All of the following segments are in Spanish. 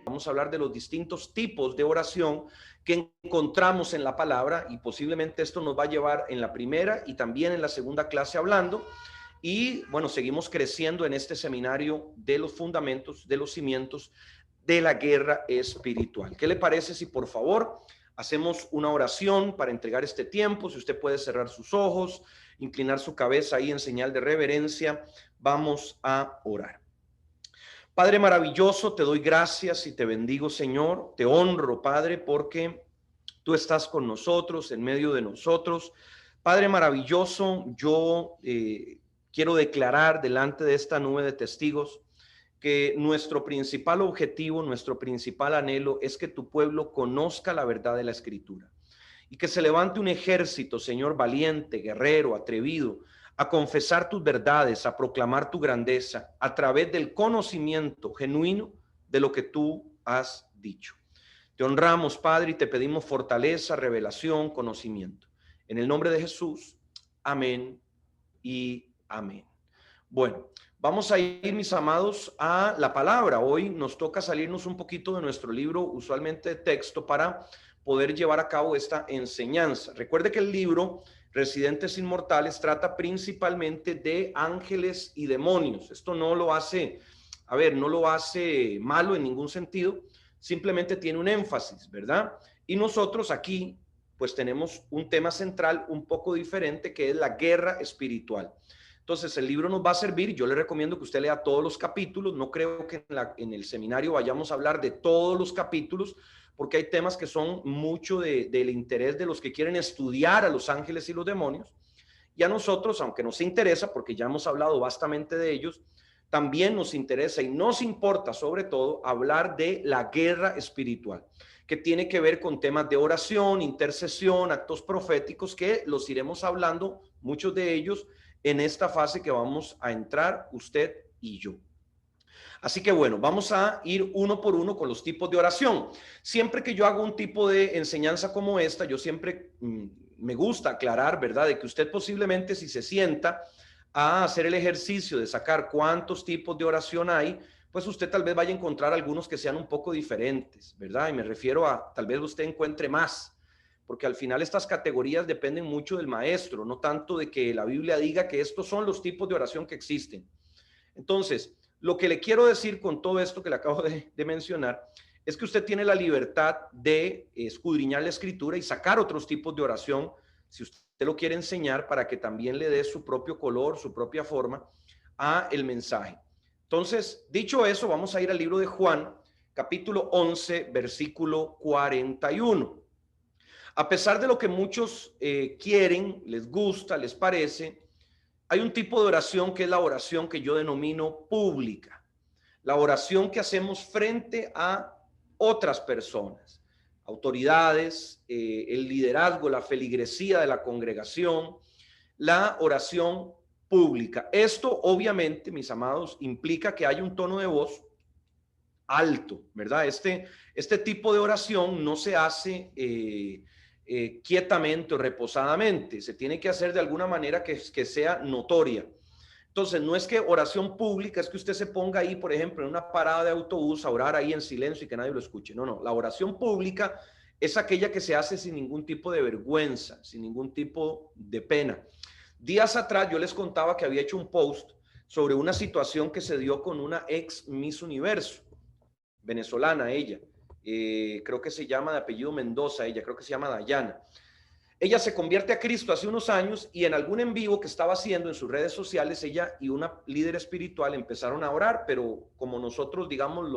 Vamos a hablar de los distintos tipos de oración que encontramos en la palabra, y posiblemente esto nos va a llevar en la primera y también en la segunda clase hablando. Y bueno, seguimos creciendo en este seminario de los fundamentos, de los cimientos de la guerra espiritual. ¿Qué le parece si por favor hacemos una oración para entregar este tiempo? Si usted puede cerrar sus ojos, inclinar su cabeza ahí en señal de reverencia, vamos a orar. Padre maravilloso, te doy gracias y te bendigo, Señor. Te honro, Padre, porque tú estás con nosotros, en medio de nosotros. Padre maravilloso, yo quiero declarar delante de esta nube de testigos que nuestro principal objetivo, nuestro principal anhelo es que tu pueblo conozca la verdad de la Escritura y que se levante un ejército, Señor, valiente, guerrero, atrevido, a confesar tus verdades, a proclamar tu grandeza a través del conocimiento genuino de lo que tú has dicho. Te honramos, Padre, y te pedimos fortaleza, revelación, conocimiento. En el nombre de Jesús, amén y amén. Bueno, vamos a ir, mis amados, a la palabra. Hoy nos toca salirnos un poquito de nuestro libro, usualmente de texto, para poder llevar a cabo esta enseñanza. Recuerde que el libro Residentes Inmortales trata principalmente de ángeles y demonios. Esto no lo hace, no lo hace malo en ningún sentido, simplemente tiene un énfasis, ¿verdad? Y nosotros aquí, pues tenemos un tema central un poco diferente, que es la guerra espiritual. Entonces el libro nos va a servir. Yo le recomiendo que usted lea todos los capítulos. No creo que en el seminario vayamos a hablar de todos los capítulos, porque hay temas que son mucho del interés de los que quieren estudiar a los ángeles y los demonios. Y a nosotros, aunque nos interesa, porque ya hemos hablado bastante de ellos, también nos interesa y nos importa sobre todo hablar de la guerra espiritual, que tiene que ver con temas de oración, intercesión, actos proféticos, que los iremos hablando, muchos de ellos, en esta fase que vamos a entrar usted y yo. Así que bueno, vamos a ir uno por uno con los tipos de oración. Siempre que yo hago un tipo de enseñanza como esta, yo siempre me gusta aclarar, ¿verdad?, de que usted posiblemente, si se sienta a hacer el ejercicio de sacar cuántos tipos de oración hay, pues usted tal vez vaya a encontrar algunos que sean un poco diferentes, ¿verdad? Y me refiero a tal vez usted encuentre más, porque al final estas categorías dependen mucho del maestro, no tanto de que la Biblia diga que estos son los tipos de oración que existen. Entonces, lo que le quiero decir con todo esto que le acabo de mencionar es que usted tiene la libertad de escudriñar la Escritura y sacar otros tipos de oración, si usted lo quiere enseñar, para que también le dé su propio color, su propia forma a el mensaje. Entonces, dicho eso, vamos a ir al libro de Juan, capítulo 11, versículo 41. A pesar de lo que muchos quieren, les gusta, les parece, hay un tipo de oración que es la oración que yo denomino pública, la oración que hacemos frente a otras personas, autoridades, el liderazgo, la feligresía de la congregación, la oración pública. Esto obviamente, mis amados, implica que hay un tono de voz alto, ¿verdad? Este tipo de oración no se hace quietamente o reposadamente, se tiene que hacer de alguna manera que sea notoria. Entonces, no es que oración pública es que usted se ponga ahí, por ejemplo, en una parada de autobús a orar ahí en silencio y que nadie lo escuche. No, no, la oración pública es aquella que se hace sin ningún tipo de vergüenza, sin ningún tipo de pena. Días atrás yo les contaba que había hecho un post sobre una situación que se dio con una ex Miss Universo, venezolana ella, creo que se llama de apellido Mendoza, ella creo que se llama Dayana. Ella se convierte a Cristo hace unos años y en algún en vivo que estaba haciendo en sus redes sociales, ella y una líder espiritual empezaron a orar, pero como nosotros, digamos,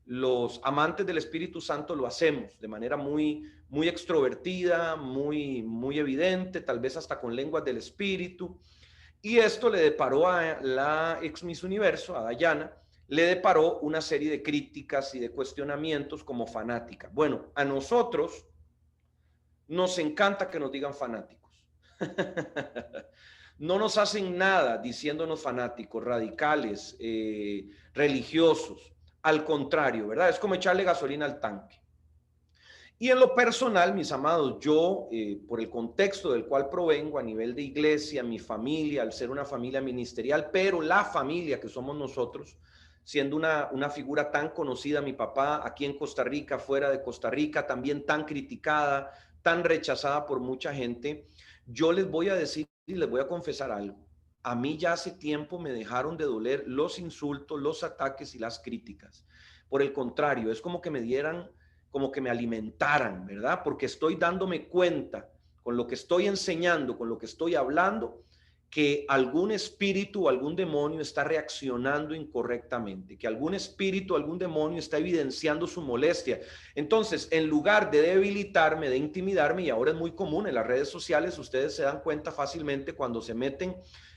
los amantes del Espíritu Santo lo hacemos de manera muy extrovertida, muy evidente, tal vez hasta con lenguas del Espíritu. Y esto le deparó a la ex Miss Universo, a Dayana, le deparó una serie de críticas y de cuestionamientos como fanática. Bueno, a nosotros nos encanta que nos digan fanáticos. No nos hacen nada diciéndonos fanáticos, radicales, religiosos. Al contrario, ¿verdad? Es como echarle gasolina al tanque. Y en lo personal, mis amados, yo, por el contexto del cual provengo a nivel de iglesia, mi familia, al ser una familia ministerial, pero la familia que somos nosotros, siendo una figura tan conocida, mi papá aquí en Costa Rica, fuera de Costa Rica, también tan criticada, tan rechazada por mucha gente, yo les voy a decir y les voy a confesar algo. A mí ya hace tiempo me dejaron de doler los insultos, los ataques y las críticas. Por el contrario, es como que me dieran, como que me alimentaran, ¿verdad? Porque estoy dándome cuenta con lo que estoy enseñando, con lo que estoy hablando, que algún espíritu o algún demonio está reaccionando incorrectamente, que algún espíritu o algún demonio está evidenciando su molestia. Entonces, en lugar de debilitarme, de intimidarme, y ahora es muy común en las redes sociales, ustedes se dan cuenta fácilmente cuando se meten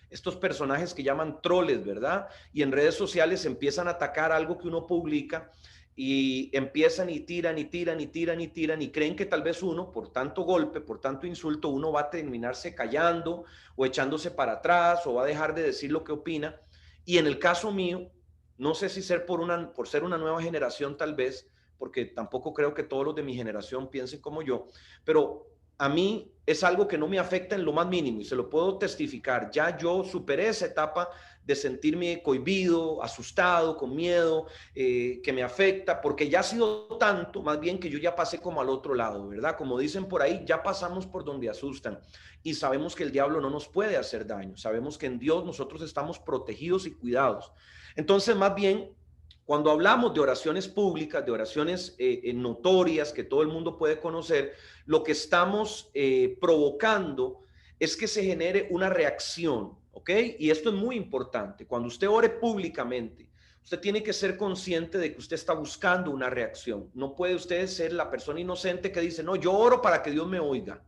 estos personajes que llaman troles, ¿verdad? Y en redes sociales empiezan a atacar algo que uno publica y empiezan y tiran y tiran y tiran y tiran y creen que tal vez uno, por tanto golpe, por tanto insulto, uno va a terminarse callando o echándose para atrás o va a dejar de decir lo que opina. Y en el caso mío, no sé si ser por ser una nueva generación tal vez, porque tampoco creo que todos los de mi generación piensen como yo, pero a mí es algo que no me afecta en lo más mínimo y se lo puedo testificar. Ya yo superé esa etapa de sentirme cohibido, asustado, con miedo, que me afecta, porque ya ha sido tanto, más bien que yo ya pasé como al otro lado, ¿verdad? Como dicen por ahí, ya pasamos por donde asustan y sabemos que el diablo no nos puede hacer daño, sabemos que en Dios nosotros estamos protegidos y cuidados. Entonces, más bien, cuando hablamos de oraciones públicas, de oraciones notorias que todo el mundo puede conocer, lo que estamos provocando es que se genere una reacción, ¿ok? Y esto es muy importante. Cuando usted ore públicamente, usted tiene que ser consciente de que usted está buscando una reacción. No puede usted ser la persona inocente que dice, no, yo oro para que Dios me oiga.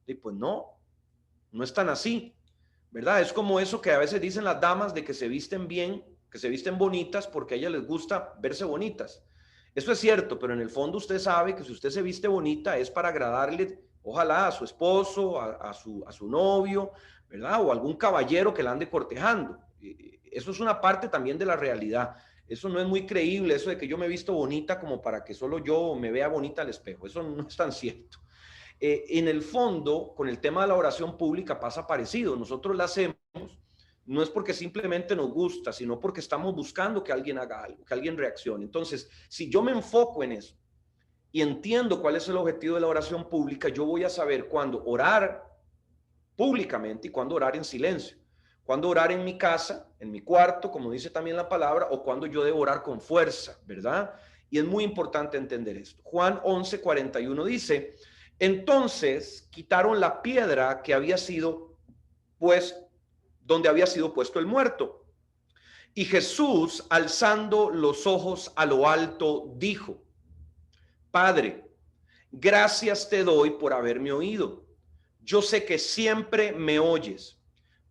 Y pues no, no es tan así, ¿verdad? Es como eso que a veces dicen las damas de que se visten bien, que se visten bonitas porque a ellas les gusta verse bonitas. Eso es cierto, pero en el fondo usted sabe que si usted se viste bonita es para agradarle, ojalá, a su esposo, a su novio, ¿verdad? O algún caballero que la ande cortejando. Eso es una parte también de la realidad. Eso no es muy creíble, eso de que yo me he visto bonita como para que solo yo me vea bonita al espejo. Eso no es tan cierto. En el fondo, con el tema de la oración pública pasa parecido. Nosotros la hacemos no es porque simplemente nos gusta, sino porque estamos buscando que alguien haga algo, que alguien reaccione. Entonces, si yo me enfoco en eso y entiendo cuál es el objetivo de la oración pública, yo voy a saber cuándo orar públicamente y cuándo orar en silencio. Cuándo orar en mi casa, en mi cuarto, como dice también la palabra, o cuándo yo debo orar con fuerza, ¿verdad? Y es muy importante entender esto. Juan 11:41 dice, entonces quitaron la piedra que había sido, pues, donde había sido puesto el muerto. Y Jesús, alzando los ojos a lo alto, dijo, Padre, gracias te doy por haberme oído. Yo sé que siempre me oyes,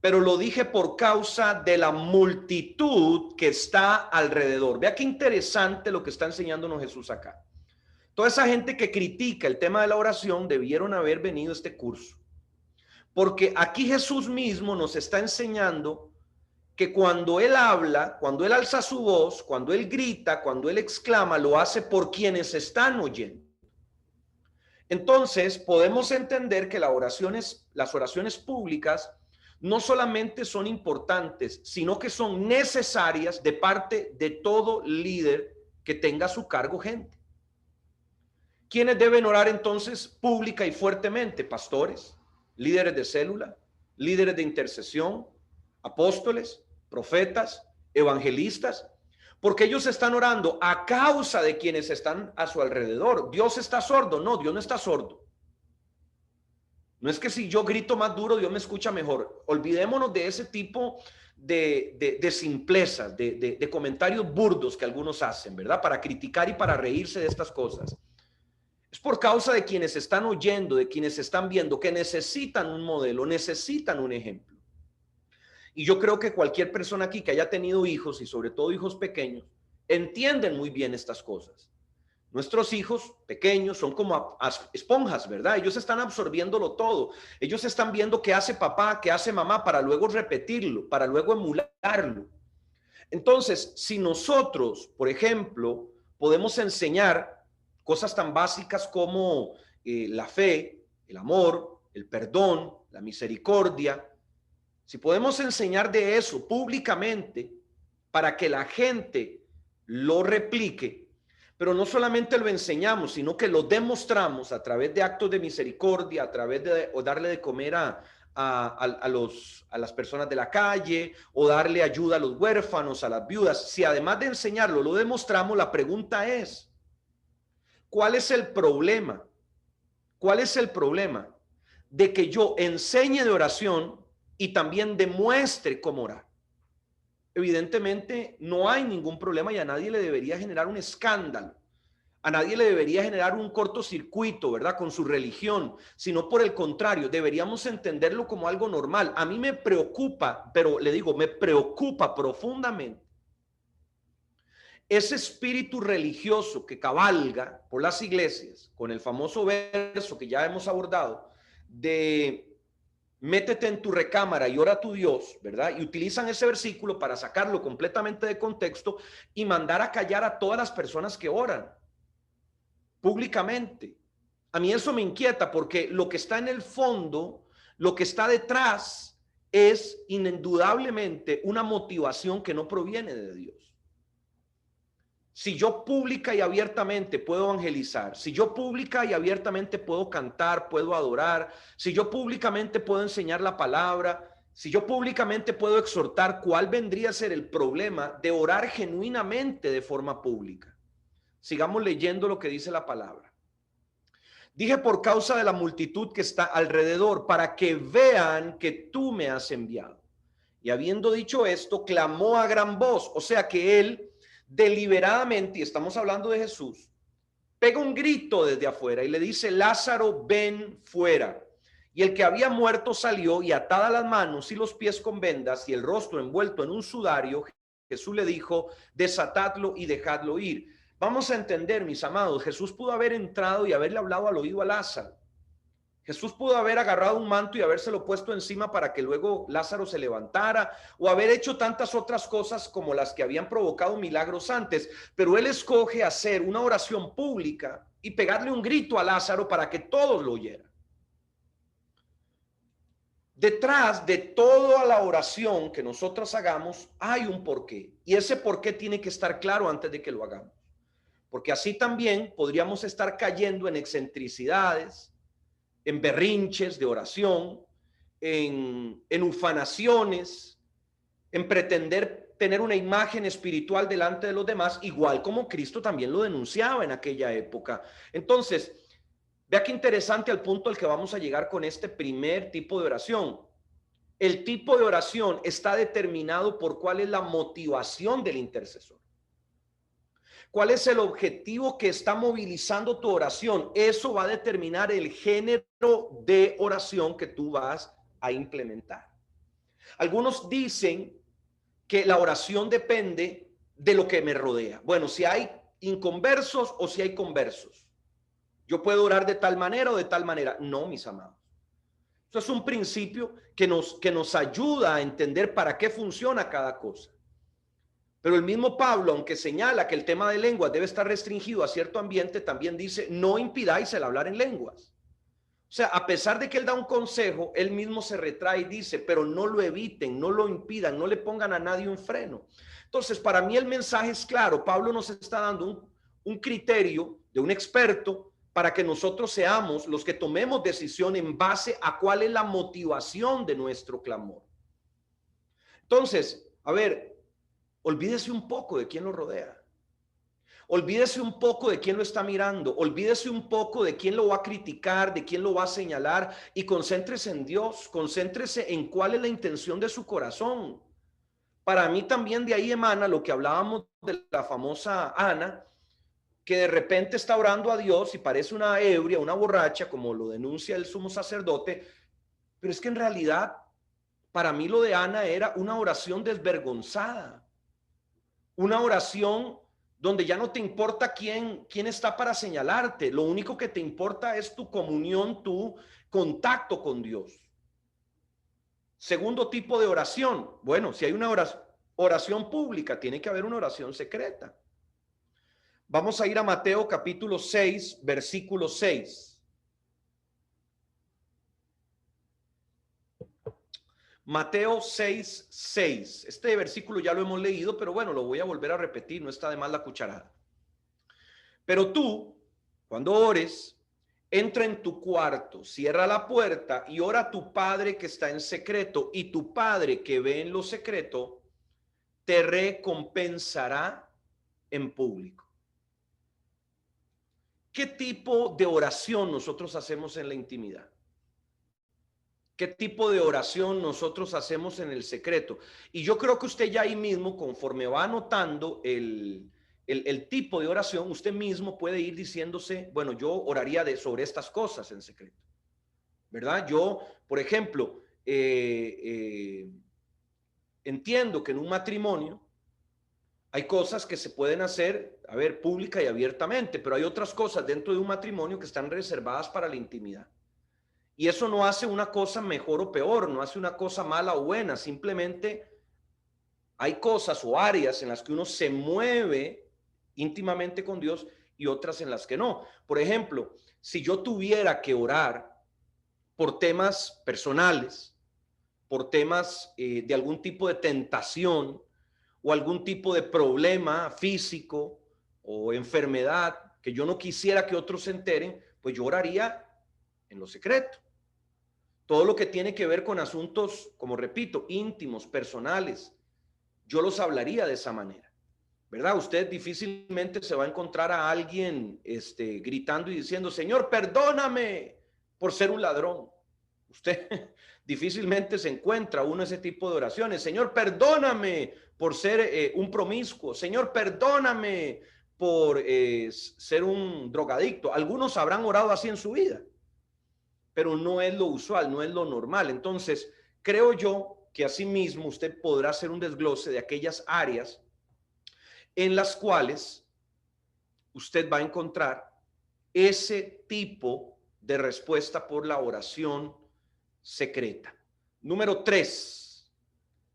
pero lo dije por causa de la multitud que está alrededor. Vea qué interesante lo que está enseñándonos Jesús acá. Toda esa gente que critica el tema de la oración debieron haber venido a este curso, porque aquí Jesús mismo nos está enseñando que cuando Él habla, cuando Él alza su voz, cuando Él grita, cuando Él exclama, lo hace por quienes están oyendo. Entonces, podemos entender que las oraciones públicas no solamente son importantes, sino que son necesarias de parte de todo líder que tenga a su cargo gente. ¿Quiénes deben orar entonces pública y fuertemente? Pastores, líderes de célula, líderes de intercesión, apóstoles, profetas, evangelistas, porque ellos están orando a causa de quienes están a su alrededor. ¿Dios está sordo? No, Dios no está sordo. No es que si yo grito más duro, Dios me escucha mejor. Olvidémonos de ese tipo de simplezas, de comentarios burdos que algunos hacen, ¿verdad? Para criticar y para reírse de estas cosas. Es por causa de quienes están oyendo, de quienes están viendo, que necesitan un modelo, necesitan un ejemplo. Y yo creo que cualquier persona aquí que haya tenido hijos y sobre todo hijos pequeños, entienden muy bien estas cosas. Nuestros hijos pequeños son como esponjas, ¿verdad? Ellos están absorbiéndolo todo. Ellos están viendo qué hace papá, qué hace mamá, para luego repetirlo, para luego emularlo. Entonces, si nosotros, por ejemplo, podemos enseñar Cosas tan básicas como la fe, el amor, el perdón, la misericordia. Si podemos enseñar de eso públicamente para que la gente lo replique, pero no solamente lo enseñamos, sino que lo demostramos a través de actos de misericordia, a través de o darle de comer a las personas de la calle, o darle ayuda a los huérfanos, a las viudas. Si además de enseñarlo lo demostramos, la pregunta es, ¿cuál es el problema? ¿Cuál es el problema de que yo enseñe de oración y también demuestre cómo orar? Evidentemente no hay ningún problema y a nadie le debería generar un escándalo. A nadie le debería generar un cortocircuito, ¿verdad? Con su religión, sino por el contrario, deberíamos entenderlo como algo normal. A mí me preocupa, pero le digo, me preocupa profundamente ese espíritu religioso que cabalga por las iglesias con el famoso verso que ya hemos abordado de métete en tu recámara y ora a tu Dios, ¿verdad? Y utilizan ese versículo para sacarlo completamente de contexto y mandar a callar a todas las personas que oran públicamente. A mí eso me inquieta porque lo que está en el fondo, lo que está detrás es indudablemente una motivación que no proviene de Dios. Si yo pública y abiertamente puedo evangelizar, si yo pública y abiertamente puedo cantar, puedo adorar, si yo públicamente puedo enseñar la palabra, si yo públicamente puedo exhortar, ¿cuál vendría a ser el problema de orar genuinamente de forma pública? Sigamos leyendo lo que dice la palabra. Dije por causa de la multitud que está alrededor, para que vean que tú me has enviado. Y habiendo dicho esto, clamó a gran voz, o sea que él deliberadamente, y estamos hablando de Jesús, pega un grito desde afuera y le dice, Lázaro, ven fuera. Y el que había muerto salió y atada las manos y los pies con vendas y el rostro envuelto en un sudario, Jesús le dijo, desatadlo y dejadlo ir. Vamos a entender, mis amados, Jesús pudo haber entrado y haberle hablado al oído a Lázaro. Jesús pudo haber agarrado un manto y habérselo puesto encima para que luego Lázaro se levantara, o haber hecho tantas otras cosas como las que habían provocado milagros antes, pero él escoge hacer una oración pública y pegarle un grito a Lázaro para que todos lo oyeran. Detrás de toda la oración que nosotros hagamos hay un porqué, y ese porqué tiene que estar claro antes de que lo hagamos, porque así también podríamos estar cayendo en excentricidades, en berrinches de oración, en ufanaciones, en pretender tener una imagen espiritual delante de los demás, igual como Cristo también lo denunciaba en aquella época. Entonces, vea qué interesante al punto al que vamos a llegar con este primer tipo de oración. El tipo de oración está determinado por cuál es la motivación del intercesor. ¿Cuál es el objetivo que está movilizando tu oración? Eso va a determinar el género de oración que tú vas a implementar. Algunos dicen que la oración depende de lo que me rodea. Bueno, si hay inconversos o si hay conversos. Yo puedo orar de tal manera o de tal manera. No, mis amados. Eso es un principio que nos ayuda a entender para qué funciona cada cosa. Pero el mismo Pablo, aunque señala que el tema de lenguas debe estar restringido a cierto ambiente, también dice, no impidáis el hablar en lenguas. O sea, a pesar de que él da un consejo, él mismo se retrae y dice, pero no lo eviten, no lo impidan, no le pongan a nadie un freno. Entonces, para mí el mensaje es claro. Pablo nos está dando un criterio de un experto para que nosotros seamos los que tomemos decisión en base a cuál es la motivación de nuestro clamor. Entonces, a ver, olvídese un poco de quién lo rodea. Olvídese un poco de quién lo está mirando. Olvídese un poco de quién lo va a criticar, de quién lo va a señalar, y concéntrese en Dios. Concéntrese en cuál es la intención de su corazón. Para mí también de ahí emana lo que hablábamos de la famosa Ana, que de repente está orando a Dios y parece una ebria, una borracha, como lo denuncia el sumo sacerdote, pero es que en realidad para mí lo de Ana era una oración desvergonzada. Una oración donde ya no te importa quién está para señalarte. Lo único que te importa es tu comunión, tu contacto con Dios. Segundo tipo de oración. Bueno, si hay una oración pública, tiene que haber una oración secreta. Vamos a ir a Mateo capítulo 6, versículo 6. Mateo 6, 6. Este versículo ya lo hemos leído, pero bueno, lo voy a volver a repetir, no está de más la cucharada. Pero tú, cuando ores, entra en tu cuarto, cierra la puerta y ora a tu Padre que está en secreto, y tu Padre que ve en lo secreto te recompensará en público. ¿Qué tipo de oración nosotros hacemos en la intimidad? ¿Qué tipo de oración nosotros hacemos en el secreto? Y yo creo que usted ya ahí mismo, conforme va anotando el tipo de oración, usted mismo puede ir diciéndose, bueno, yo oraría sobre estas cosas en secreto, ¿verdad? Yo, por ejemplo, entiendo que en un matrimonio hay cosas que se pueden hacer, a ver, pública y abiertamente, pero hay otras cosas dentro de un matrimonio que están reservadas para la intimidad. Y eso no hace una cosa mejor o peor, no hace una cosa mala o buena, simplemente hay cosas o áreas en las que uno se mueve íntimamente con Dios y otras en las que no. Por ejemplo, si yo tuviera que orar por temas personales, por temas de algún tipo de tentación o algún tipo de problema físico o enfermedad que yo no quisiera que otros se enteren, pues yo oraría en lo secreto. Todo lo que tiene que ver con asuntos, como repito, íntimos, personales, yo los hablaría de esa manera, ¿verdad? Usted difícilmente se va a encontrar a alguien gritando y diciendo, Señor, perdóname por ser un ladrón. Usted difícilmente se encuentra uno ese tipo de oraciones. Señor, perdóname por ser un promiscuo. Señor, perdóname por ser un drogadicto. Algunos habrán orado así en su vida, pero no es lo usual, no es lo normal. Entonces, creo yo que asimismo usted podrá hacer un desglose de aquellas áreas en las cuales usted va a encontrar ese tipo de respuesta por la oración secreta. Número 3.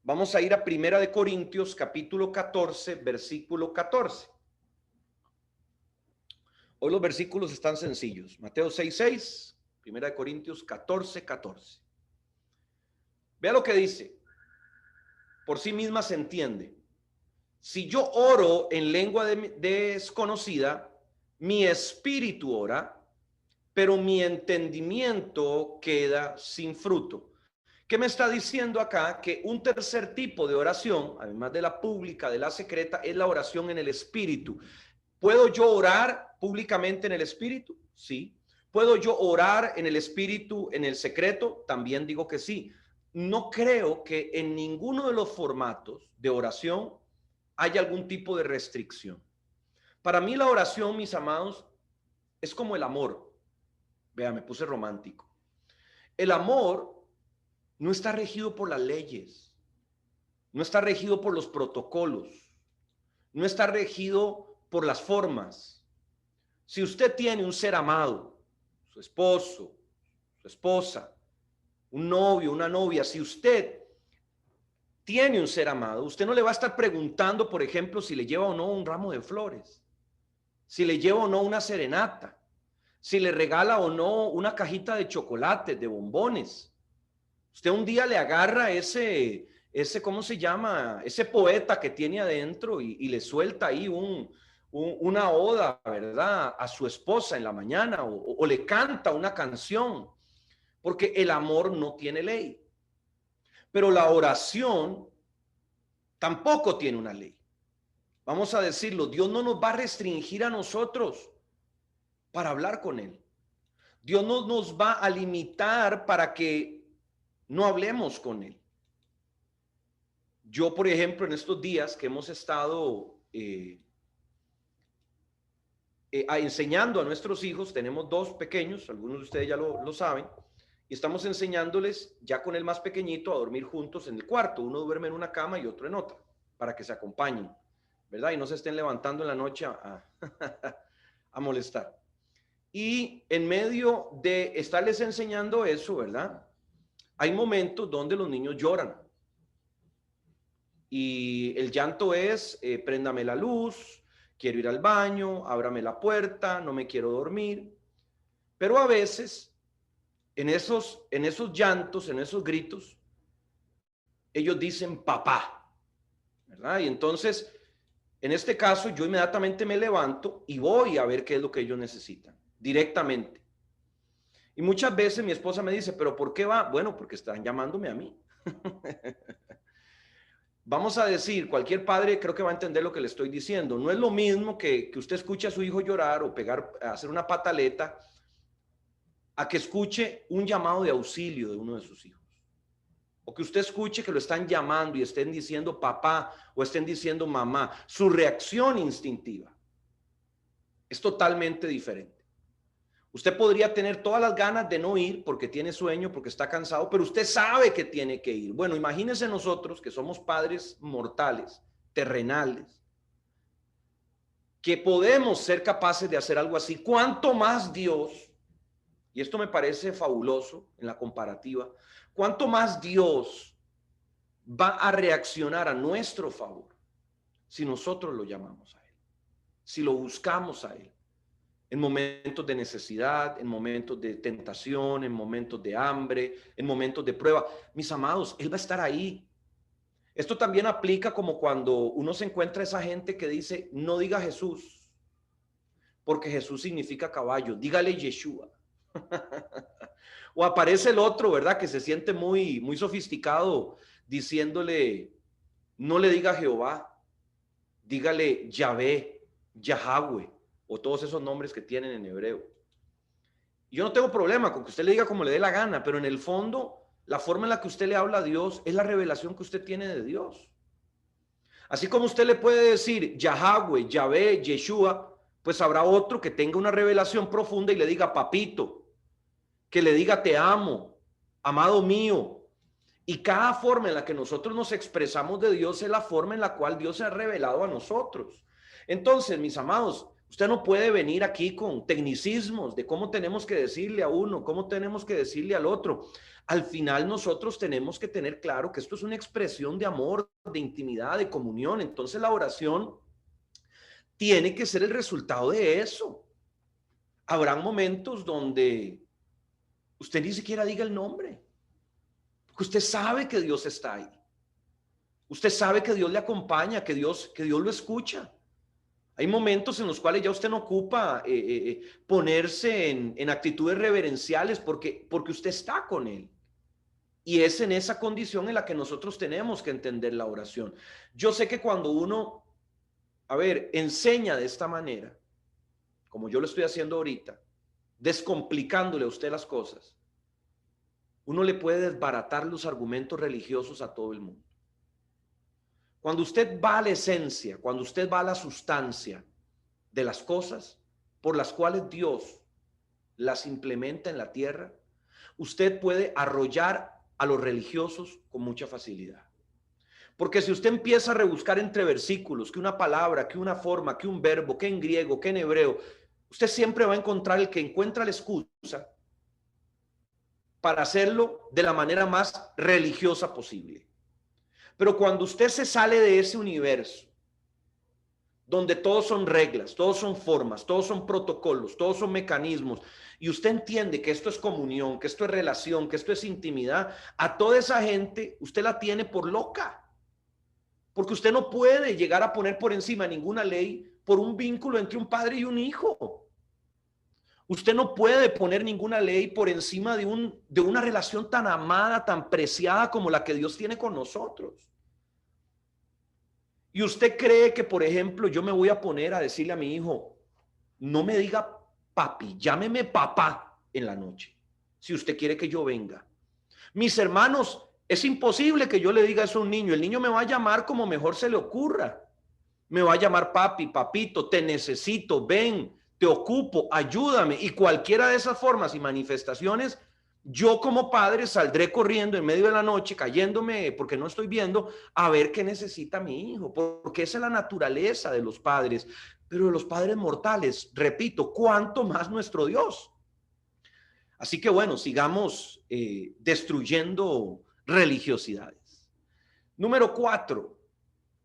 Vamos a ir a Primera de Corintios, capítulo 14, versículo 14. Hoy los versículos están sencillos. Mateo 6, 6. Primera de Corintios 14, 14. Vea lo que dice. Por sí misma se entiende. Si yo oro en lengua desconocida, mi espíritu ora, pero mi entendimiento queda sin fruto. ¿Qué me está diciendo acá? Que un tercer tipo de oración, además de la pública, de la secreta, es la oración en el espíritu. ¿Puedo yo orar públicamente en el espíritu? Sí. ¿Puedo yo orar en el espíritu, en el secreto? También digo que sí. No creo que en ninguno de los formatos de oración haya algún tipo de restricción. Para mí la oración, mis amados, es como el amor. Vea, me puse romántico. El amor no está regido por las leyes, no está regido por los protocolos, no está regido por las formas. Si usted tiene un ser amado, su esposo, su esposa, un novio, una novia, si usted tiene un ser amado, usted no le va a estar preguntando, por ejemplo, si le lleva o no un ramo de flores, si le lleva o no una serenata, si le regala o no una cajita de chocolates, de bombones. Usted un día le agarra ese ¿cómo se llama? Ese poeta que tiene adentro y le suelta ahí una oda, ¿verdad? A su esposa en la mañana o le canta una canción, porque el amor no tiene ley. Pero la oración tampoco tiene una ley. Vamos a decirlo, Dios no nos va a restringir a nosotros para hablar con Él. Dios no nos va a limitar para que no hablemos con Él. Yo, por ejemplo, en estos días que hemos estado enseñando a nuestros hijos, tenemos dos pequeños, algunos de ustedes ya lo saben, y estamos enseñándoles ya con el más pequeñito a dormir juntos en el cuarto. Uno duerme en una cama y otro en otra, para que se acompañen, ¿verdad? Y no se estén levantando en la noche a molestar. Y en medio de estarles enseñando eso, ¿verdad? Hay momentos donde los niños lloran. Y el llanto es, préndame la luz, quiero ir al baño, ábrame la puerta, no me quiero dormir. Pero a veces, en esos llantos, en esos gritos, ellos dicen papá, ¿verdad? Y entonces, en este caso, yo inmediatamente me levanto y voy a ver qué es lo que ellos necesitan, directamente. Y muchas veces mi esposa me dice, ¿pero por qué va? Bueno, porque están llamándome a mí. Vamos a decir, cualquier padre creo que va a entender lo que le estoy diciendo. No es lo mismo que usted escuche a su hijo llorar o hacer una pataleta, a que escuche un llamado de auxilio de uno de sus hijos. O que usted escuche que lo están llamando y estén diciendo papá o estén diciendo mamá. Su reacción instintiva es totalmente diferente. Usted podría tener todas las ganas de no ir porque tiene sueño, porque está cansado, pero usted sabe que tiene que ir. Bueno, imagínense nosotros que somos padres mortales, terrenales, que podemos ser capaces de hacer algo así. ¿Cuánto más Dios? Y esto me parece fabuloso en la comparativa. ¿Cuánto más Dios va a reaccionar a nuestro favor si nosotros lo llamamos a Él? Si lo buscamos a Él. En momentos de necesidad, en momentos de tentación, en momentos de hambre, en momentos de prueba. Mis amados, Él va a estar ahí. Esto también aplica como cuando uno se encuentra esa gente que dice, no diga Jesús, porque Jesús significa caballo, dígale Yeshua. O aparece el otro, ¿verdad? Que se siente muy sofisticado diciéndole, no le diga Jehová, dígale Yahvé, Yahweh, o todos esos nombres que tienen en hebreo. Yo no tengo problema con que usted le diga como le dé la gana, pero en el fondo, la forma en la que usted le habla a Dios es la revelación que usted tiene de Dios. Así como usted le puede decir Yahweh, Yahvé, Yeshua, pues habrá otro que tenga una revelación profunda y le diga papito, que le diga te amo, amado mío. Y cada forma en la que nosotros nos expresamos de Dios es la forma en la cual Dios se ha revelado a nosotros. Entonces, mis amados, usted no puede venir aquí con tecnicismos de cómo tenemos que decirle a uno, cómo tenemos que decirle al otro. Al final nosotros tenemos que tener claro que esto es una expresión de amor, de intimidad, de comunión. Entonces la oración tiene que ser el resultado de eso. Habrán momentos donde usted ni siquiera diga el nombre, porque usted sabe que Dios está ahí. Usted sabe que Dios le acompaña, que Dios lo escucha. Hay momentos en los cuales ya usted no ocupa ponerse en actitudes reverenciales porque usted está con Él. Y es en esa condición en la que nosotros tenemos que entender la oración. Yo sé que cuando uno, enseña de esta manera, como yo lo estoy haciendo ahorita, descomplicándole a usted las cosas, uno le puede desbaratar los argumentos religiosos a todo el mundo. Cuando usted va a la esencia, cuando usted va a la sustancia de las cosas por las cuales Dios las implementa en la tierra, usted puede arrollar a los religiosos con mucha facilidad. Porque si usted empieza a rebuscar entre versículos, que una palabra, que una forma, que un verbo, que en griego, que en hebreo, usted siempre va a encontrar el que encuentra la excusa para hacerlo de la manera más religiosa posible. Pero cuando usted se sale de ese universo, donde todos son reglas, todos son formas, todos son protocolos, todos son mecanismos, y usted entiende que esto es comunión, que esto es relación, que esto es intimidad, a toda esa gente usted la tiene por loca. Porque usted no puede llegar a poner por encima ninguna ley por un vínculo entre un padre y un hijo. Usted no puede poner ninguna ley por encima de una relación tan amada, tan preciada como la que Dios tiene con nosotros. Y usted cree que, por ejemplo, yo me voy a poner a decirle a mi hijo, no me diga papi, llámeme papá en la noche, si usted quiere que yo venga. Mis hermanos, es imposible que yo le diga eso a un niño. El niño me va a llamar como mejor se le ocurra. Me va a llamar papi, papito, te necesito, ven, te ocupo, ayúdame. Y cualquiera de esas formas y manifestaciones, yo como padre saldré corriendo en medio de la noche, cayéndome porque no estoy viendo, a ver qué necesita mi hijo, porque esa es la naturaleza de los padres. Pero de los padres mortales, repito, ¿cuánto más nuestro Dios? Así que bueno, sigamos destruyendo religiosidades. Número 4,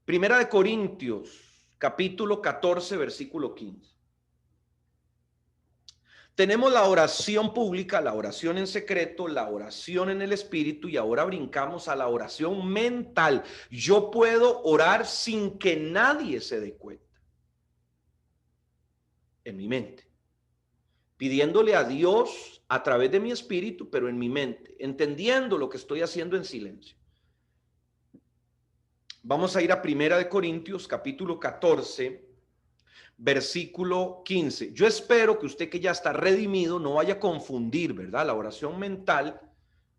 Primera de Corintios, capítulo 14, versículo 15. Tenemos la oración pública, la oración en secreto, la oración en el espíritu y ahora brincamos a la oración mental. Yo puedo orar sin que nadie se dé cuenta. En mi mente. Pidiéndole a Dios a través de mi espíritu, pero en mi mente, entendiendo lo que estoy haciendo en silencio. Vamos a ir a Primera de Corintios, capítulo 14, versículo 15. Yo espero que usted que ya está redimido no vaya a confundir, ¿verdad? La oración mental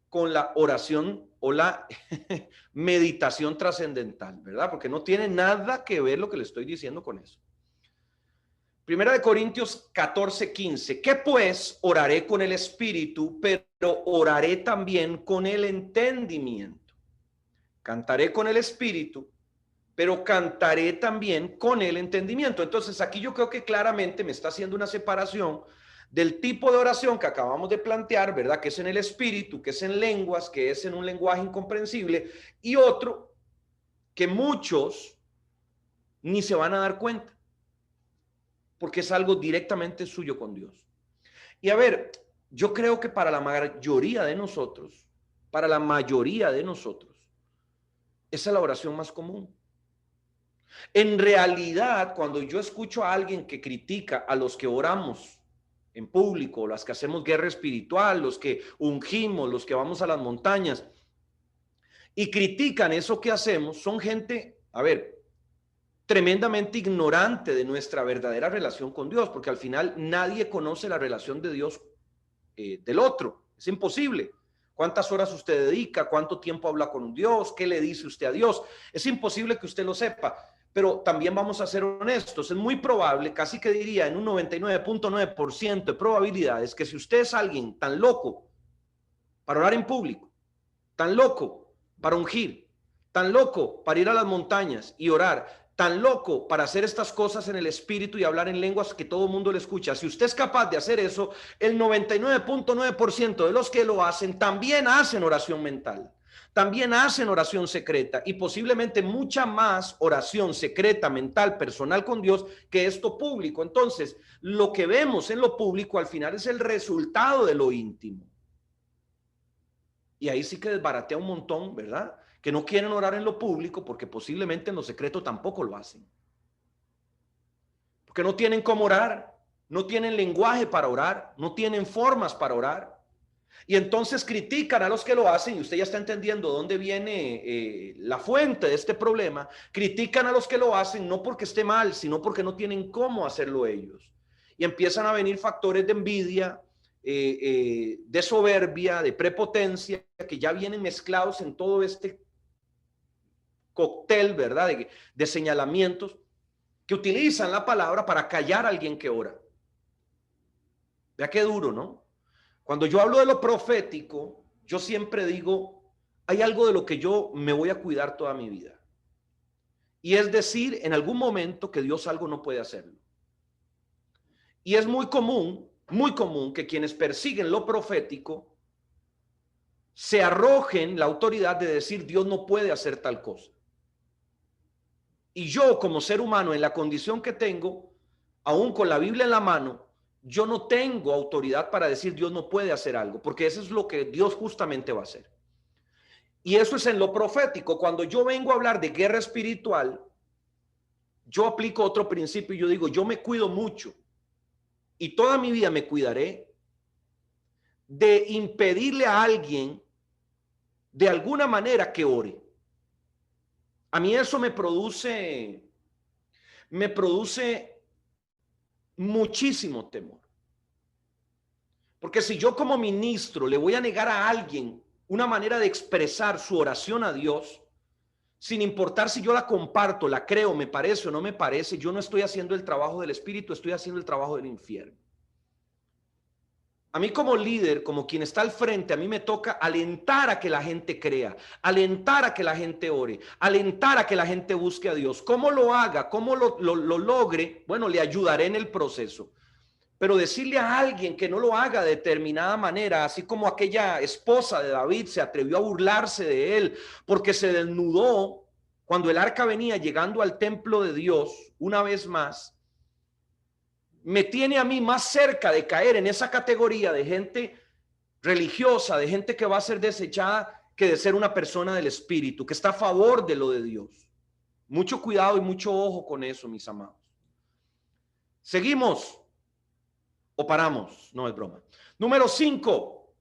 con la oración o la meditación trascendental, ¿verdad? Porque no tiene nada que ver lo que le estoy diciendo con eso. Primera de Corintios 14, 15. ¿Qué pues? Oraré con el espíritu, pero oraré también con el entendimiento. Cantaré con el espíritu, pero cantaré también con el entendimiento. Entonces aquí yo creo que claramente me está haciendo una separación del tipo de oración que acabamos de plantear, ¿verdad? Que es en el espíritu, que es en lenguas, que es en un lenguaje incomprensible, y otro que muchos ni se van a dar cuenta, porque es algo directamente suyo con Dios. Y a ver, yo creo que para la mayoría de nosotros, esa es la oración más común. En realidad, cuando yo escucho a alguien que critica a los que oramos en público, los que hacemos guerra espiritual, los que ungimos, los que vamos a las montañas y critican eso que hacemos, son gente, a ver, tremendamente ignorante de nuestra verdadera relación con Dios, porque al final nadie conoce la relación de Dios del otro. Es imposible. ¿Cuántas horas usted dedica? ¿Cuánto tiempo habla con Dios? ¿Qué le dice usted a Dios? Es imposible que usted lo sepa. Pero también vamos a ser honestos, es muy probable, casi que diría en un 99.9% de probabilidades, que si usted es alguien tan loco para orar en público, tan loco para ungir, tan loco para ir a las montañas y orar, tan loco para hacer estas cosas en el espíritu y hablar en lenguas que todo el mundo le escucha, si usted es capaz de hacer eso, el 99.9% de los que lo hacen también hacen oración mental. También hacen oración secreta y posiblemente mucha más oración secreta, mental, personal con Dios que esto público. Entonces, lo que vemos en lo público al final es el resultado de lo íntimo. Y ahí sí que desbaratea un montón, ¿verdad? Que no quieren orar en lo público porque posiblemente en lo secreto tampoco lo hacen. Porque no tienen cómo orar, no tienen lenguaje para orar, no tienen formas para orar. Y entonces critican a los que lo hacen, y usted ya está entendiendo dónde viene la fuente de este problema. Critican a los que lo hacen no porque esté mal, sino porque no tienen cómo hacerlo ellos. Y empiezan a venir factores de envidia, de soberbia, de prepotencia, que ya vienen mezclados en todo este cóctel, ¿verdad? De señalamientos que utilizan la palabra para callar a alguien que ora. Vea qué duro, ¿no? Cuando yo hablo de lo profético, yo siempre digo, hay algo de lo que yo me voy a cuidar toda mi vida. Y es decir, en algún momento que Dios algo no puede hacerlo. Y es muy común que quienes persiguen lo profético se arrojen la autoridad de decir Dios no puede hacer tal cosa. Y yo como ser humano en la condición que tengo, aún con la Biblia en la mano, yo no tengo autoridad para decir Dios no puede hacer algo, porque eso es lo que Dios justamente va a hacer. Y eso es en lo profético. Cuando yo vengo a hablar de guerra espiritual, yo aplico otro principio y yo digo, yo me cuido mucho y toda mi vida me cuidaré de impedirle a alguien de alguna manera que ore. A mí eso me produce muchísimo temor. Porque si yo como ministro le voy a negar a alguien una manera de expresar su oración a Dios, sin importar si yo la comparto, la creo, me parece o no me parece, yo no estoy haciendo el trabajo del Espíritu, estoy haciendo el trabajo del infierno. A mí como líder, como quien está al frente, a mí me toca alentar a que la gente crea, alentar a que la gente ore, alentar a que la gente busque a Dios. ¿Cómo lo haga? ¿Cómo lo logre? Bueno, le ayudaré en el proceso. Pero decirle a alguien que no lo haga de determinada manera, así como aquella esposa de David se atrevió a burlarse de él porque se desnudó cuando el arca venía llegando al templo de Dios, una vez más, me tiene a mí más cerca de caer en esa categoría de gente religiosa, de gente que va a ser desechada, que de ser una persona del Espíritu, que está a favor de lo de Dios. Mucho cuidado y mucho ojo con eso, mis amados. ¿Seguimos o paramos? No, es broma. Número 5.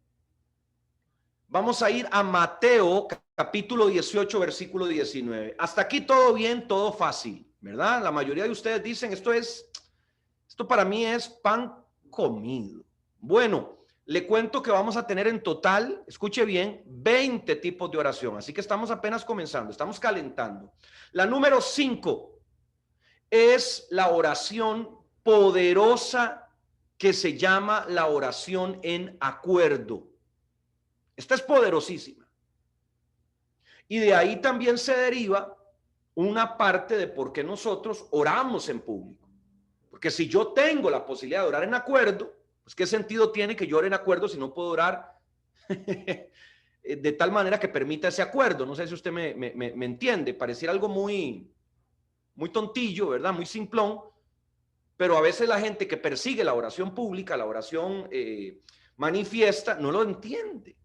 Vamos a ir a Mateo capítulo 18, versículo 19. Hasta aquí todo bien, todo fácil, ¿verdad? La mayoría de ustedes dicen, esto para mí es pan comido. Bueno, le cuento que vamos a tener en total, escuche bien, 20 tipos de oración. Así que estamos apenas comenzando, estamos calentando. La número 5 es la oración poderosa que se llama la oración en acuerdo. Esta es poderosísima. Y de ahí también se deriva una parte de por qué nosotros oramos en público. Porque si yo tengo la posibilidad de orar en acuerdo, pues qué sentido tiene que yo ore en acuerdo si no puedo orar de tal manera que permita ese acuerdo. No sé si usted me entiende. Pareciera algo muy tontillo, ¿verdad? Muy simplón. Pero a veces la gente que persigue la oración pública, la oración manifiesta, no lo entiende.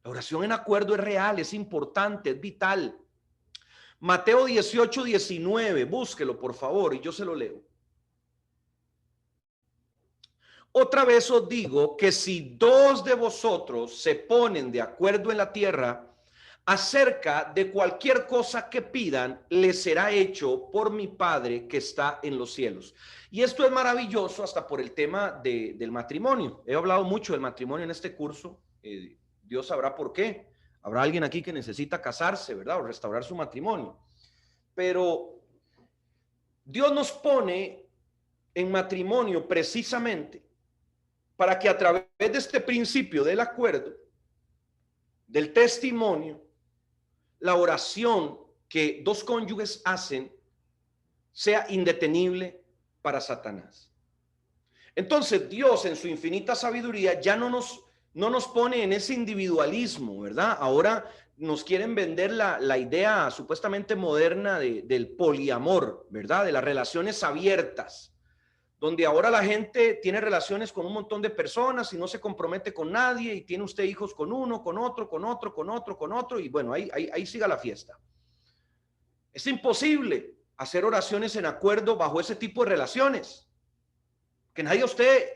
La oración en acuerdo es real, es importante, es vital. Mateo 18, 19, búsquelo por favor y yo se lo leo. Otra vez os digo que si 2 de vosotros se ponen de acuerdo en la tierra acerca de cualquier cosa que pidan, les será hecho por mi Padre que está en los cielos. Y esto es maravilloso hasta por el tema del matrimonio. He hablado mucho del matrimonio en este curso. Dios sabrá por qué. Habrá alguien aquí que necesita casarse, ¿verdad? O restaurar su matrimonio. Pero Dios nos pone en matrimonio precisamente para que a través de este principio del acuerdo, del testimonio, la oración que 2 cónyuges hacen sea indetenible para Satanás. Entonces Dios en su infinita sabiduría ya no nos pone en ese individualismo, ¿verdad? Ahora nos quieren vender la idea supuestamente moderna del poliamor, ¿verdad? De las relaciones abiertas, donde ahora la gente tiene relaciones con un montón de personas y no se compromete con nadie y tiene usted hijos con uno, con otro, con otro, con otro, con otro y bueno, ahí siga la fiesta. Es imposible hacer oraciones en acuerdo bajo ese tipo de relaciones. Que nadie usted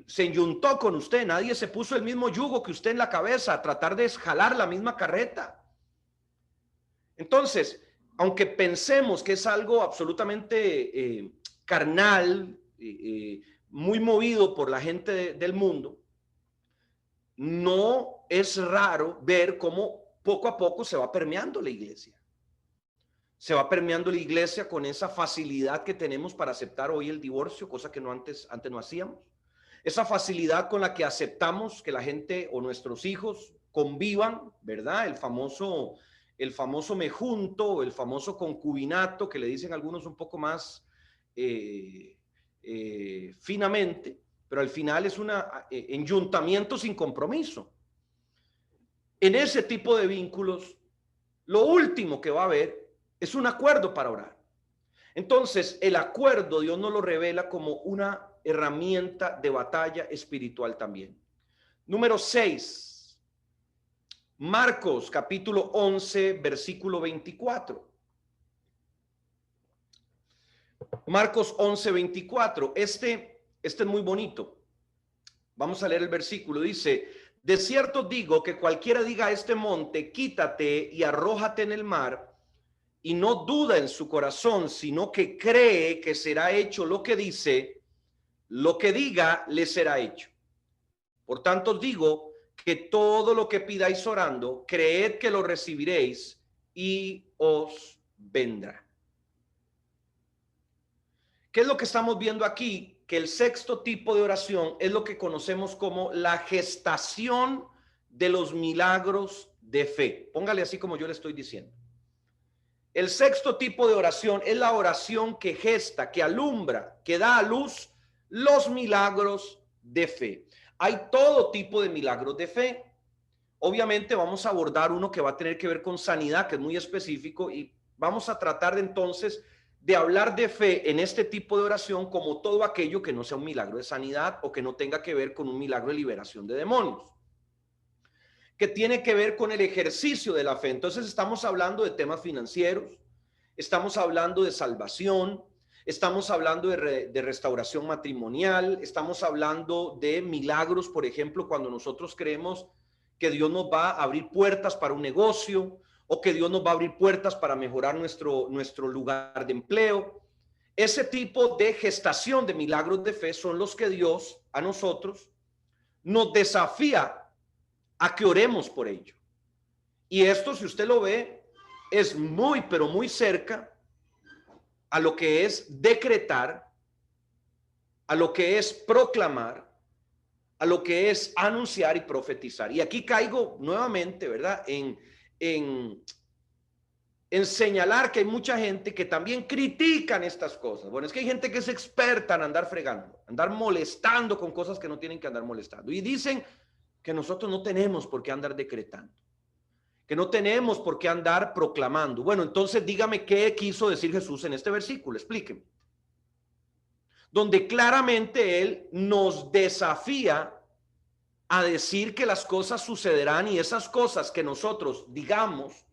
se enyuntó con usted, nadie se puso el mismo yugo que usted en la cabeza a tratar de jalar la misma carreta. Entonces, aunque pensemos que es algo absolutamente carnal, muy movido por la gente del mundo, no es raro ver cómo poco a poco se va permeando la iglesia. Se va permeando la iglesia con esa facilidad que tenemos para aceptar hoy el divorcio, cosa que antes no hacíamos. Esa facilidad con la que aceptamos que la gente o nuestros hijos convivan, ¿verdad? El famoso me junto, el famoso concubinato, que le dicen algunos un poco más finamente, pero al final es un enyuntamiento sin compromiso. En ese tipo de vínculos, lo último que va a haber es un acuerdo para orar. Entonces, el acuerdo Dios nos lo revela como una herramienta de batalla espiritual también. Número 6, Marcos capítulo 11, versículo 24. Marcos 11, 24. Este es muy bonito. Vamos a leer el versículo. Dice: de cierto digo que cualquiera diga a este monte, quítate y arrójate en el mar, y no duda en su corazón, sino que cree que será hecho lo que dice, lo que diga le será hecho. Por tanto os digo que todo lo que pidáis orando, creed que lo recibiréis y os vendrá. ¿Qué es lo que estamos viendo aquí? Que el 6º tipo de oración es lo que conocemos como la gestación de los milagros de fe. Póngale así como yo le estoy diciendo. El 6º tipo de oración es la oración que gesta, que alumbra, que da a luz los milagros de fe. Hay todo tipo de milagros de fe. obviamente vamos a abordar uno que va a tener que ver con sanidad, que es muy específico, y vamos a tratar de entonces de hablar de fe en este tipo de oración como todo aquello que no sea un milagro de sanidad o que no tenga que ver con un milagro de liberación de demonios, que tiene que ver con el ejercicio de la fe. Entonces estamos hablando de temas financieros, estamos hablando de salvación, estamos hablando de restauración matrimonial, estamos hablando de milagros, por ejemplo, cuando nosotros creemos que Dios nos va a abrir puertas para un negocio o que Dios nos va a abrir puertas para mejorar nuestro lugar de empleo. Ese tipo de gestación de milagros de fe son los que Dios a nosotros nos desafía a que oremos por ello. Y esto, si usted lo ve, es muy, pero muy cerca a lo que es decretar, a lo que es proclamar, a lo que es anunciar y profetizar. Y aquí caigo nuevamente, ¿verdad? En señalar que hay mucha gente que también critican estas cosas. Bueno, es que hay gente que es experta en andar fregando, andar molestando con cosas que no tienen que andar molestando. Y dicen que nosotros no tenemos por qué andar decretando, que no tenemos por qué andar proclamando. Bueno, entonces dígame qué quiso decir Jesús en este versículo, explíqueme. Donde claramente Él nos desafía a decir que las cosas sucederán y esas cosas que nosotros digamos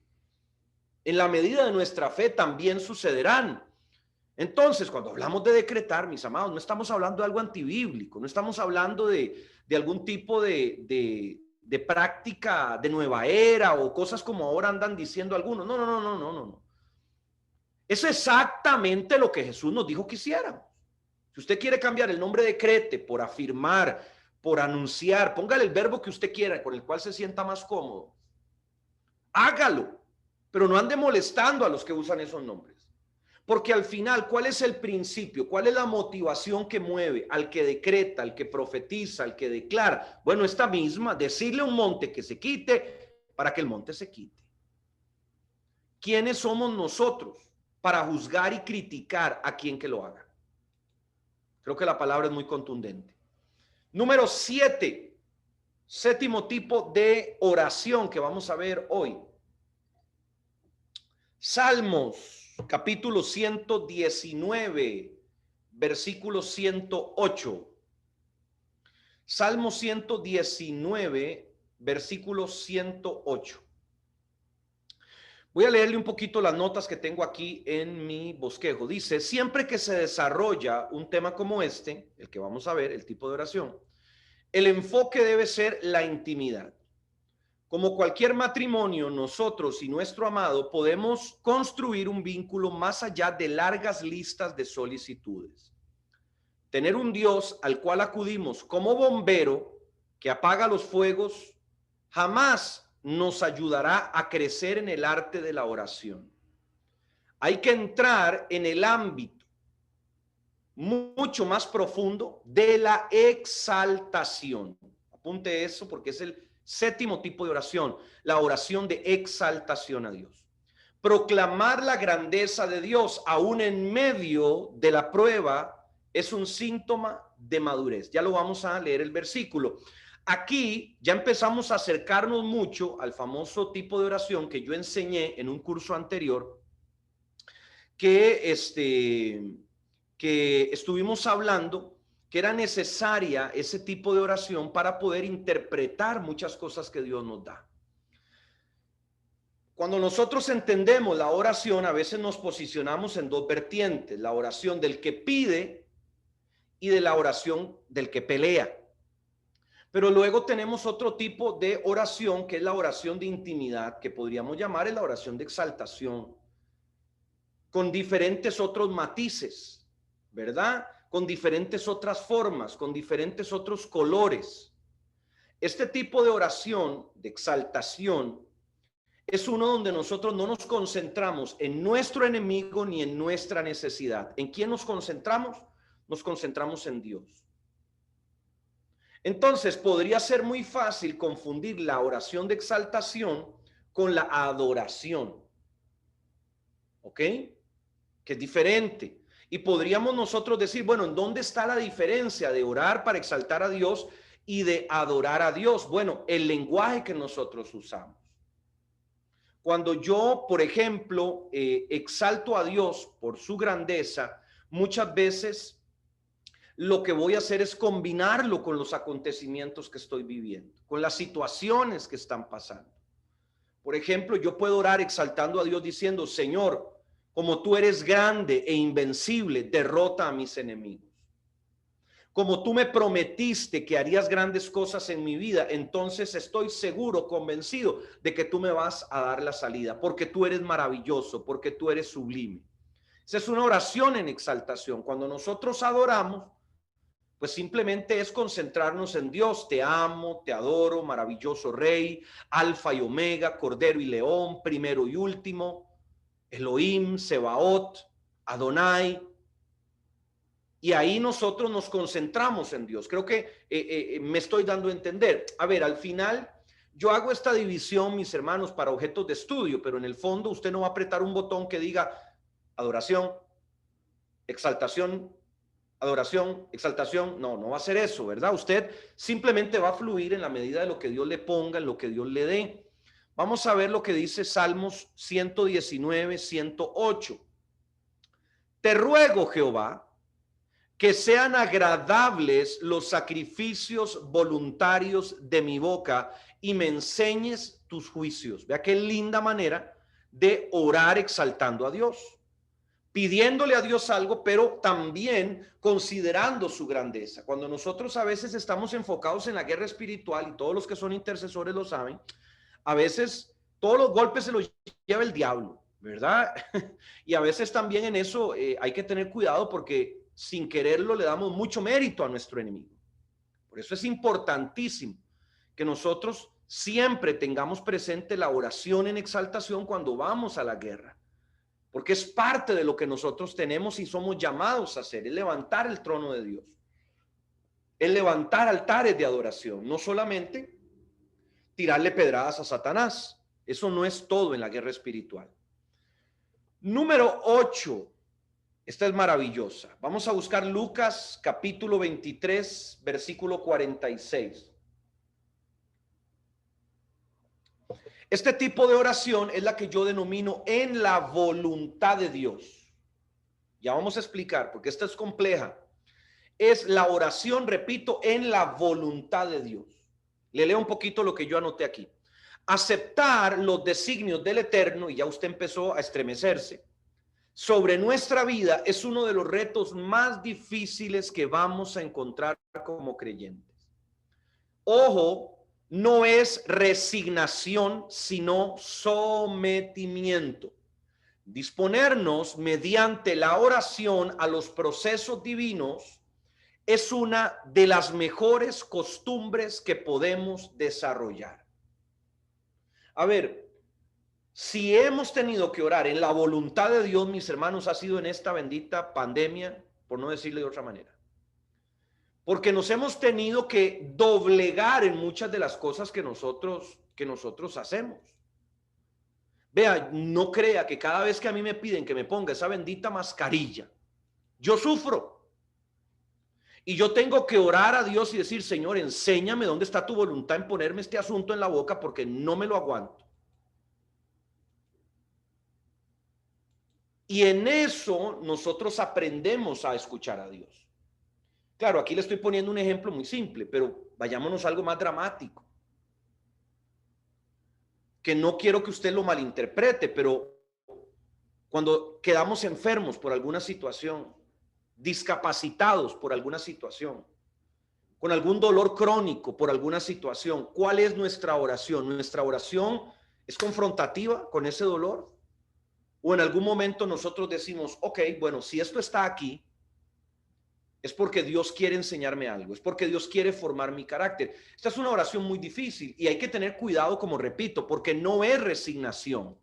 en la medida de nuestra fe también sucederán. Entonces, cuando hablamos de decretar, mis amados, no estamos hablando de algo antibíblico, no estamos hablando de algún tipo de práctica de nueva era o cosas como ahora andan diciendo algunos. No, no, no, no, no, no, no. Es exactamente lo que Jesús nos dijo que hiciéramos. Si usted quiere cambiar el nombre decrete por afirmar, por anunciar, póngale el verbo que usted quiera, con el cual se sienta más cómodo. Hágalo, pero no ande molestando a los que usan esos nombres. Porque al final, ¿cuál es el principio? ¿Cuál es la motivación que mueve al que decreta, al que profetiza, al que declara? Bueno, esta misma, decirle a un monte que se quite para que el monte se quite. ¿Quiénes somos nosotros para juzgar y criticar a quien que lo haga? Creo que la palabra es muy contundente. Número 7, séptimo tipo de oración que vamos a ver hoy. Salmos, capítulo 119, versículo 108. Salmo 119, versículo 108. Voy a leerle un poquito las notas que tengo aquí en mi bosquejo. Dice, siempre que se desarrolla un tema como este, el que vamos a ver, el tipo de oración, el enfoque debe ser la intimidad. Como cualquier matrimonio, nosotros y nuestro amado podemos construir un vínculo más allá de largas listas de solicitudes. Tener un Dios al cual acudimos como bombero que apaga los fuegos jamás nos ayudará a crecer en el arte de la oración. Hay que entrar en el ámbito mucho más profundo de la exaltación. Apunte eso porque es el séptimo tipo de oración, la oración de exaltación a Dios. Proclamar la grandeza de Dios aún en medio de la prueba es un síntoma de madurez. Ya lo vamos a leer el versículo. Aquí ya empezamos a acercarnos mucho al famoso tipo de oración que yo enseñé en un curso anterior, que estuvimos hablando que era necesaria ese tipo de oración para poder interpretar muchas cosas que Dios nos da. Cuando nosotros entendemos la oración, a veces nos posicionamos en dos vertientes, la oración del que pide y de la oración del que pelea. Pero luego tenemos otro tipo de oración, que es la oración de intimidad, que podríamos llamar la oración de exaltación, con diferentes otros matices, ¿verdad? Con diferentes otras formas, con diferentes otros colores. Este tipo de oración de exaltación es uno donde nosotros no nos concentramos en nuestro enemigo ni en nuestra necesidad. ¿En quién nos concentramos? Nos concentramos en Dios. Entonces, podría ser muy fácil confundir la oración de exaltación con la adoración. ¿Ok? Que es diferente. Y podríamos nosotros decir, bueno, ¿en dónde está la diferencia de orar para exaltar a Dios y de adorar a Dios. Bueno, el lenguaje que nosotros usamos. Cuando yo, por ejemplo, exalto a Dios por su grandeza, muchas veces lo que voy a hacer es combinarlo con los acontecimientos que estoy viviendo, con las situaciones que están pasando. Por ejemplo, yo puedo orar exaltando a Dios diciendo: Señor, como tú eres grande e invencible, derrota a mis enemigos. Como tú me prometiste que harías grandes cosas en mi vida, entonces estoy seguro, convencido de que tú me vas a dar la salida, porque tú eres maravilloso, porque tú eres sublime. Esa es una oración en exaltación. Cuando nosotros adoramos, pues simplemente es concentrarnos en Dios. Te amo, te adoro, maravilloso Rey, Alfa y Omega, Cordero y León, primero y último, Elohim, Sebaot, Adonai. Y ahí nosotros nos concentramos en Dios. Creo que me estoy dando a entender. A ver, al final yo hago esta división, mis hermanos, para objetos de estudio, pero en el fondo usted no va a apretar un botón que diga adoración, exaltación, adoración, exaltación. No, no va a ser eso, ¿verdad? Usted simplemente va a fluir en la medida de lo que Dios le ponga, en lo que Dios le dé. Vamos a ver lo que dice Salmos 119, 108. Te ruego, Jehová, que sean agradables los sacrificios voluntarios de mi boca y me enseñes tus juicios. Vea qué linda manera de orar exaltando a Dios, pidiéndole a Dios algo, pero también considerando su grandeza. Cuando nosotros a veces estamos enfocados en la guerra espiritual, y todos los que son intercesores lo saben, a veces todos los golpes se los lleva el diablo, ¿verdad? Y a veces también en eso hay que tener cuidado, porque sin quererlo le damos mucho mérito a nuestro enemigo. Por eso es importantísimo que nosotros siempre tengamos presente la oración en exaltación cuando vamos a la guerra, porque es parte de lo que nosotros tenemos y somos llamados a hacer, es levantar el trono de Dios, es levantar altares de adoración, no solamente tirarle pedradas a Satanás. Eso no es todo en la guerra espiritual. Número 8. Esta es maravillosa. Vamos a buscar Lucas capítulo 23, versículo 46. Este tipo de oración es la que yo denomino en la voluntad de Dios. Ya vamos a explicar, porque esta es compleja. Es la oración, repito, en la voluntad de Dios. Le leo un poquito lo que yo anoté aquí. Aceptar los designios del Eterno, y ya usted empezó a estremecerse, sobre nuestra vida es uno de los retos más difíciles que vamos a encontrar como creyentes. Ojo, no es resignación, sino sometimiento. Disponernos mediante la oración a los procesos divinos es una de las mejores costumbres que podemos desarrollar. A ver, si hemos tenido que orar en la voluntad de Dios, mis hermanos, ha sido en esta bendita pandemia, por no decirle de otra manera. Porque nos hemos tenido que doblegar en muchas de las cosas que nosotros hacemos. Vea, no crea que cada vez que a mí me piden que me ponga esa bendita mascarilla, yo sufro. Y yo tengo que orar a Dios y decir: Señor, enséñame dónde está tu voluntad en ponerme este asunto en la boca, porque no me lo aguanto. Y en eso nosotros aprendemos a escuchar a Dios. Claro, aquí le estoy poniendo un ejemplo muy simple, pero vayámonos a algo más dramático, que no quiero que usted lo malinterprete, pero cuando quedamos enfermos por alguna situación, discapacitados por alguna situación, con algún dolor crónico por alguna situación, ¿cuál es nuestra oración? ¿Nuestra oración es confrontativa con ese dolor? ¿O en algún momento nosotros decimos: ok, bueno, si esto está aquí, es porque Dios quiere enseñarme algo, es porque Dios quiere formar mi carácter? Esta es una oración muy difícil y hay que tener cuidado, como repito, porque no es resignación.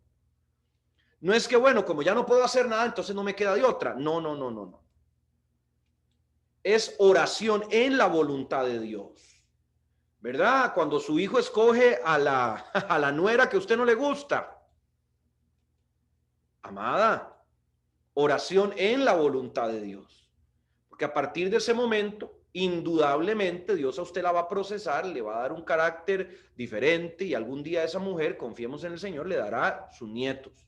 No es que, bueno, como ya no puedo hacer nada, entonces no me queda de otra. No, no, no, no, no. Es oración en la voluntad de Dios, ¿verdad? Cuando su hijo escoge a la nuera que a usted no le gusta, amada, oración en la voluntad de Dios. Porque a partir de ese momento indudablemente Dios a usted la va a procesar, le va a dar un carácter diferente y algún día esa mujer, confiemos en el Señor, le dará sus nietos.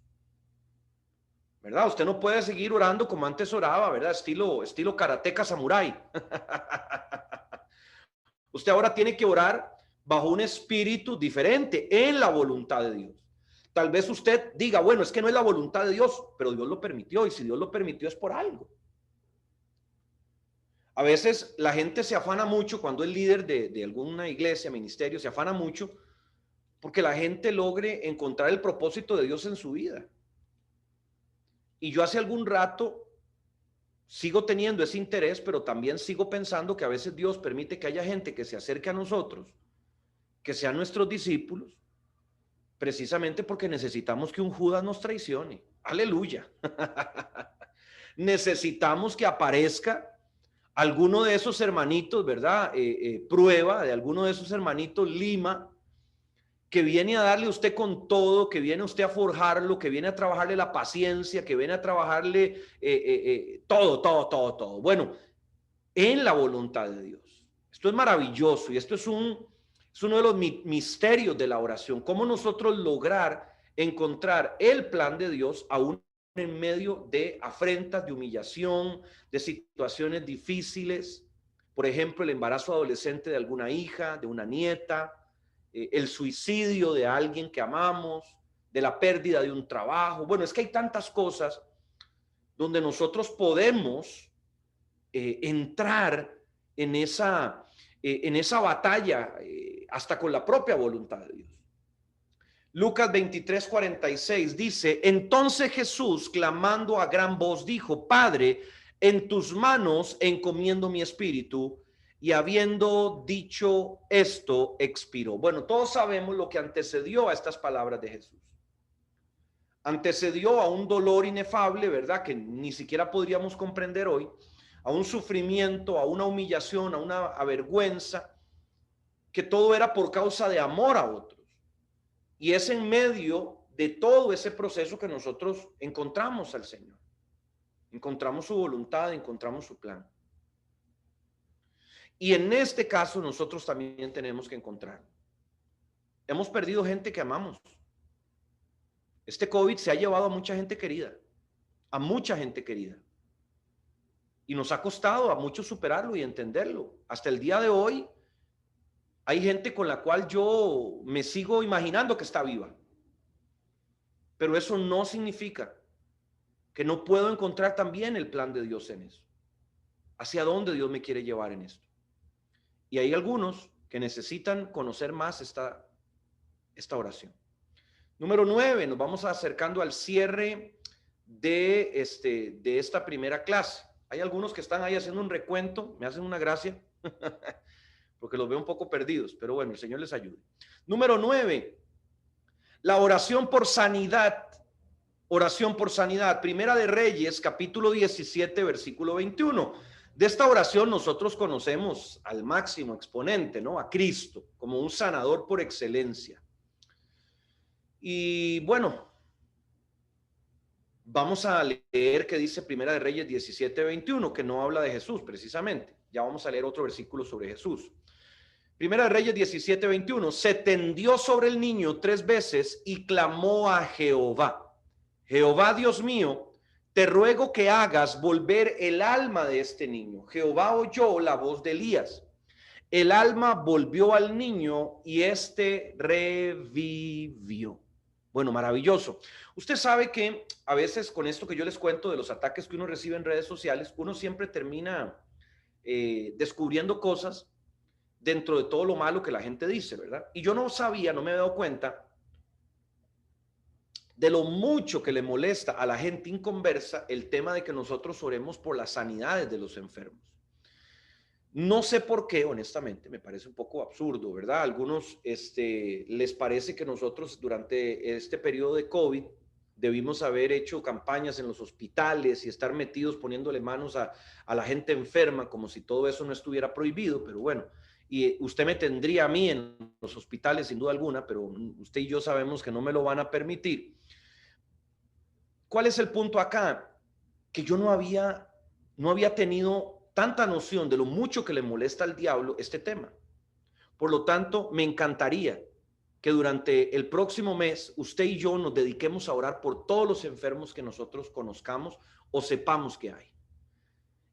¿Verdad? Usted no puede seguir orando como antes oraba, ¿verdad? Estilo karateca samurái. Usted ahora tiene que orar bajo un espíritu diferente en la voluntad de Dios. Tal vez usted diga, bueno, es que no es la voluntad de Dios, pero Dios lo permitió, y si Dios lo permitió es por algo. A veces la gente se afana mucho cuando es líder de alguna iglesia, ministerio, se afana mucho porque la gente logre encontrar el propósito de Dios en su vida. Y yo hace algún rato sigo teniendo ese interés, pero también sigo pensando que a veces Dios permite que haya gente que se acerque a nosotros, que sean nuestros discípulos, precisamente porque necesitamos que un Judas nos traicione. Aleluya. Necesitamos que aparezca alguno de esos hermanitos, ¿verdad? Prueba de alguno de esos hermanitos Lima, que viene a darle a usted con todo, que viene a usted a forjarlo, que viene a trabajarle la paciencia, que viene a trabajarle todo. Bueno, en la voluntad de Dios. Esto es maravilloso y esto es uno de los misterios de la oración. Cómo nosotros lograr encontrar el plan de Dios aún en medio de afrentas, de humillación, de situaciones difíciles. Por ejemplo, el embarazo adolescente de alguna hija, de una nieta, el suicidio de alguien que amamos, de la pérdida de un trabajo. Bueno, es que hay tantas cosas donde nosotros podemos entrar en esa batalla hasta con la propia voluntad de Dios. Lucas 23:46 dice, entonces Jesús, clamando a gran voz, dijo, Padre, en tus manos encomiendo mi espíritu. Y habiendo dicho esto, expiró. Bueno, todos sabemos lo que antecedió a estas palabras de Jesús. Antecedió a un dolor inefable, ¿verdad? Que ni siquiera podríamos comprender hoy, a un sufrimiento, a una humillación, a una vergüenza, que todo era por causa de amor a otros. Y es en medio de todo ese proceso que nosotros encontramos al Señor. Encontramos su voluntad, encontramos su plan. Y en este caso nosotros también tenemos que encontrar. Hemos perdido gente que amamos. Este COVID se ha llevado a mucha gente querida, a mucha gente querida. Y nos ha costado a muchos superarlo y entenderlo. Hasta el día de hoy hay gente con la cual yo me sigo imaginando que está viva. Pero eso no significa que no puedo encontrar también el plan de Dios en eso. ¿Hacia dónde Dios me quiere llevar en esto? Y hay algunos que necesitan conocer más esta oración. Número 9, nos vamos acercando al cierre de esta primera clase. Hay algunos que están ahí haciendo un recuento, me hacen una gracia, porque los veo un poco perdidos, pero bueno, el Señor les ayude. Número 9, la oración por sanidad. Oración por sanidad. Primera de Reyes, capítulo 17, versículo 21. De esta oración nosotros conocemos al máximo exponente, ¿no? A Cristo, como un sanador por excelencia. Y bueno, vamos a leer que dice Primera de Reyes 17, 21, que no habla de Jesús precisamente. Ya vamos a leer otro versículo sobre Jesús. Primera de Reyes 17, 21. Se tendió sobre el niño 3 veces y clamó a Jehová. Jehová, Dios mío, te ruego que hagas volver el alma de este niño. Jehová oyó la voz de Elías. El alma volvió al niño y éste revivió. Bueno, maravilloso. Usted sabe que a veces con esto que yo les cuento de los ataques que uno recibe en redes sociales, uno siempre termina descubriendo cosas dentro de todo lo malo que la gente dice, ¿verdad? Y yo no sabía, no me he dado cuenta de lo mucho que le molesta a la gente inconversa el tema de que nosotros oremos por las sanidades de los enfermos. No sé por qué, honestamente, me parece un poco absurdo, ¿verdad? A algunos les parece que nosotros durante este periodo de COVID debimos haber hecho campañas en los hospitales y estar metidos poniéndole manos a la gente enferma como si todo eso no estuviera prohibido, pero bueno, y usted me tendría a mí en los hospitales sin duda alguna, pero usted y yo sabemos que no me lo van a permitir. ¿Cuál es el punto acá? Que yo no había tenido tanta noción de lo mucho que le molesta al diablo este tema. Por lo tanto, me encantaría que durante el próximo mes usted y yo nos dediquemos a orar por todos los enfermos que nosotros conozcamos o sepamos que hay.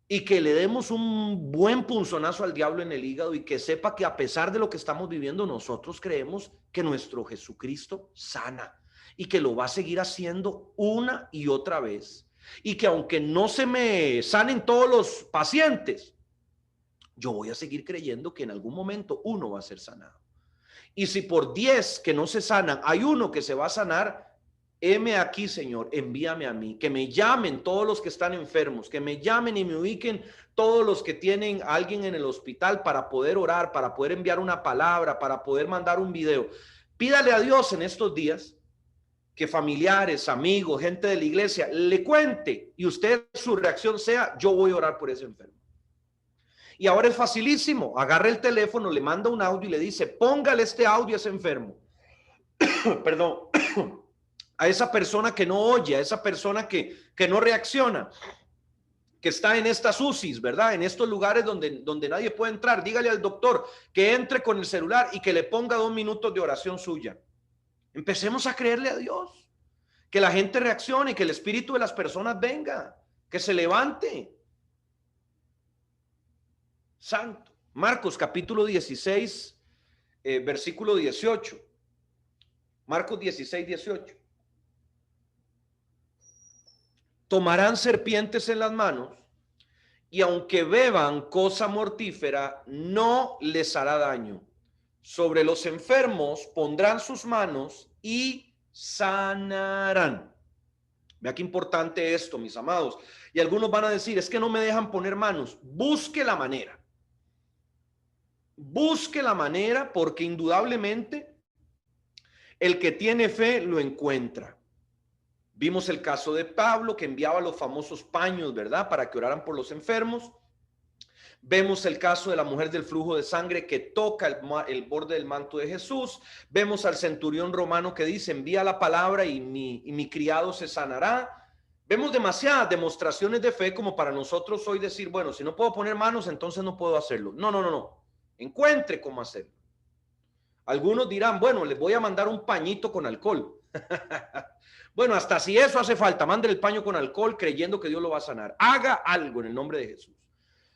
Y que le demos un buen punzonazo al diablo en el hígado y que sepa que a pesar de lo que estamos viviendo, nosotros creemos que nuestro Jesucristo sana y que lo va a seguir haciendo una y otra vez. Y que aunque no se me sanen todos los pacientes, yo voy a seguir creyendo que en algún momento uno va a ser sanado. Y si por 10 que no se sanan hay uno que se va a sanar, heme aquí, Señor, envíame a mí, que me llamen todos los que están enfermos, que me llamen y me ubiquen todos los que tienen a alguien en el hospital para poder orar, para poder enviar una palabra, para poder mandar un video. Pídale a Dios en estos días que familiares, amigos, gente de la iglesia le cuente y usted su reacción sea: yo voy a orar por ese enfermo. Y ahora es facilísimo, agarra el teléfono, le manda un audio y le dice: póngale este audio a ese enfermo. Perdón. A esa persona que no oye, a esa persona que no reacciona, que está en estas UCIs, ¿verdad? En estos lugares donde nadie puede entrar. Dígale al doctor que entre con el celular y que le ponga 2 minutos de oración suya. Empecemos a creerle a Dios, que la gente reaccione, que el espíritu de las personas venga, que se levante. Santo. Marcos capítulo 16, versículo 18. Marcos 16, 18. Tomarán serpientes en las manos y aunque beban cosa mortífera, no les hará daño. Sobre los enfermos pondrán sus manos y sanarán. Vea qué importante esto, mis amados. Y algunos van a decir: es que no me dejan poner manos. Busque la manera. Busque la manera, porque indudablemente el que tiene fe lo encuentra. Vimos el caso de Pablo, que enviaba los famosos paños, ¿verdad?, para que oraran por los enfermos. Vemos el caso de la mujer del flujo de sangre que toca el borde del manto de Jesús. Vemos al centurión romano que dice: envía la palabra y mi criado se sanará. Vemos demasiadas demostraciones de fe como para nosotros hoy decir: bueno, si no puedo poner manos, entonces no puedo hacerlo. No. Encuentre cómo hacerlo. Algunos dirán: bueno, les voy a mandar un pañito con alcohol. Bueno, hasta si eso hace falta, mande el paño con alcohol creyendo que Dios lo va a sanar. Haga algo en el nombre de Jesús.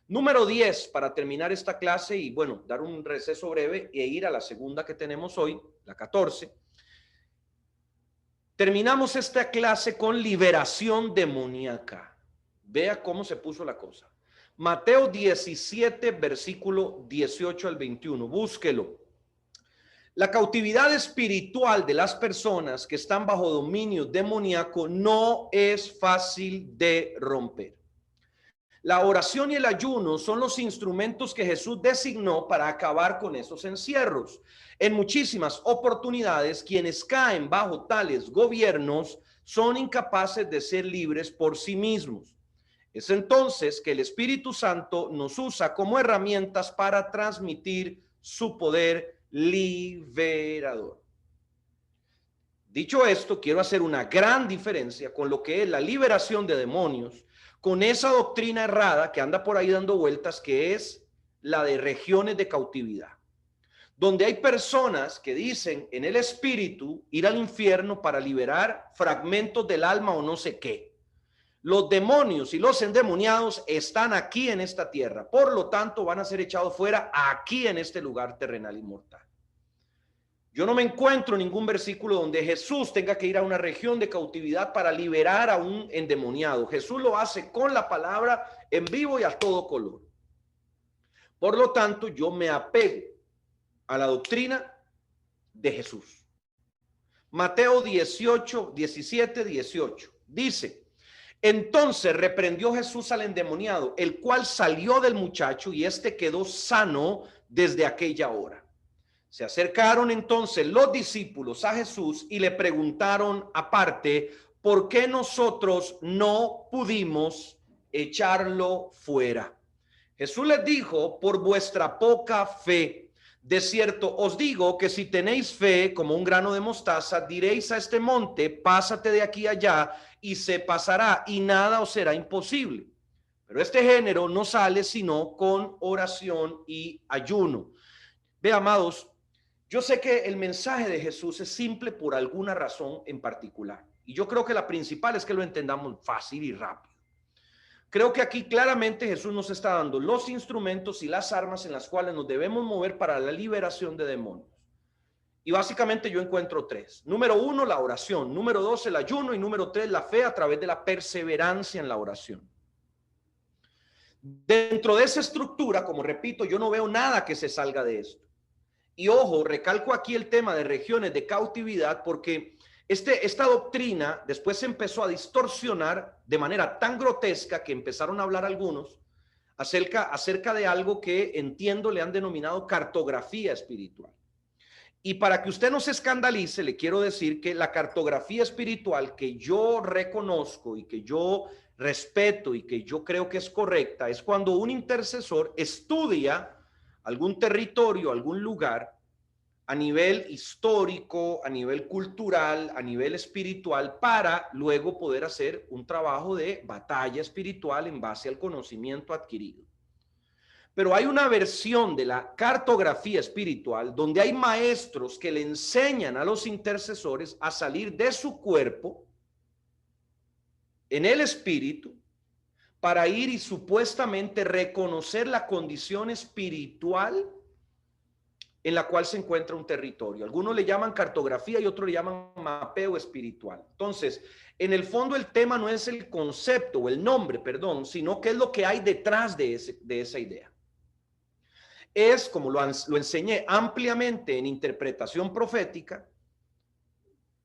Número 10, para terminar esta clase y bueno, dar un receso breve e ir a la segunda que tenemos hoy, la 14. Terminamos esta clase con liberación demoníaca. Vea cómo se puso la cosa. Mateo 17, versículo 18 al 21. Búsquelo. La cautividad espiritual de las personas que están bajo dominio demoníaco no es fácil de romper. La oración y el ayuno son los instrumentos que Jesús designó para acabar con esos encierros. En muchísimas oportunidades, quienes caen bajo tales gobiernos son incapaces de ser libres por sí mismos. Es entonces que el Espíritu Santo nos usa como herramientas para transmitir su poder liberador. Dicho esto, quiero hacer una gran diferencia con lo que es la liberación de demonios, con esa doctrina errada que anda por ahí dando vueltas, que es la de regiones de cautividad, donde hay personas que dicen en el espíritu ir al infierno para liberar fragmentos del alma o no sé qué. Los demonios y los endemoniados están aquí en esta tierra, por lo tanto van a ser echados fuera aquí en este lugar terrenal y mortal. Yo no me encuentro ningún versículo donde Jesús tenga que ir a una región de cautividad para liberar a un endemoniado. Jesús lo hace con la palabra en vivo y a todo color. Por lo tanto, yo me apego a la doctrina de Jesús. Mateo 18, 17, 18. Dice: entonces reprendió Jesús al endemoniado, el cual salió del muchacho y éste quedó sano desde aquella hora. Se acercaron entonces los discípulos a Jesús y le preguntaron aparte: ¿por qué nosotros no pudimos echarlo fuera? Jesús les dijo: por vuestra poca fe. De cierto os digo que si tenéis fe como un grano de mostaza, diréis a este monte: pásate de aquí allá, y se pasará, y nada os será imposible. Pero este género no sale sino con oración y ayuno. Ve, amados, yo sé que el mensaje de Jesús es simple por alguna razón en particular. Y yo creo que la principal es que lo entendamos fácil y rápido. Creo que aquí claramente Jesús nos está dando los instrumentos y las armas en las cuales nos debemos mover para la liberación de demonios. Y básicamente yo encuentro tres. Número uno, la oración. Número dos, el ayuno. Y número tres, la fe a través de la perseverancia en la oración. Dentro de esa estructura, como repito, yo no veo nada que se salga de esto. Y ojo, recalco aquí el tema de regiones de cautividad porque esta doctrina después se empezó a distorsionar de manera tan grotesca que empezaron a hablar algunos acerca de algo que entiendo le han denominado cartografía espiritual. Y para que usted no se escandalice, le quiero decir que la cartografía espiritual que yo reconozco y que yo respeto y que yo creo que es correcta es cuando un intercesor estudia algún territorio, algún lugar a nivel histórico, a nivel cultural, a nivel espiritual, para luego poder hacer un trabajo de batalla espiritual en base al conocimiento adquirido. Pero hay una versión de la cartografía espiritual donde hay maestros que le enseñan a los intercesores a salir de su cuerpo en el espíritu para ir y supuestamente reconocer la condición espiritual en la cual se encuentra un territorio. Algunos le llaman cartografía y otros le llaman mapeo espiritual. Entonces, en el fondo el tema no es el concepto o el nombre, perdón, sino qué es lo que hay detrás de esa idea. Es, como lo enseñé ampliamente en interpretación profética,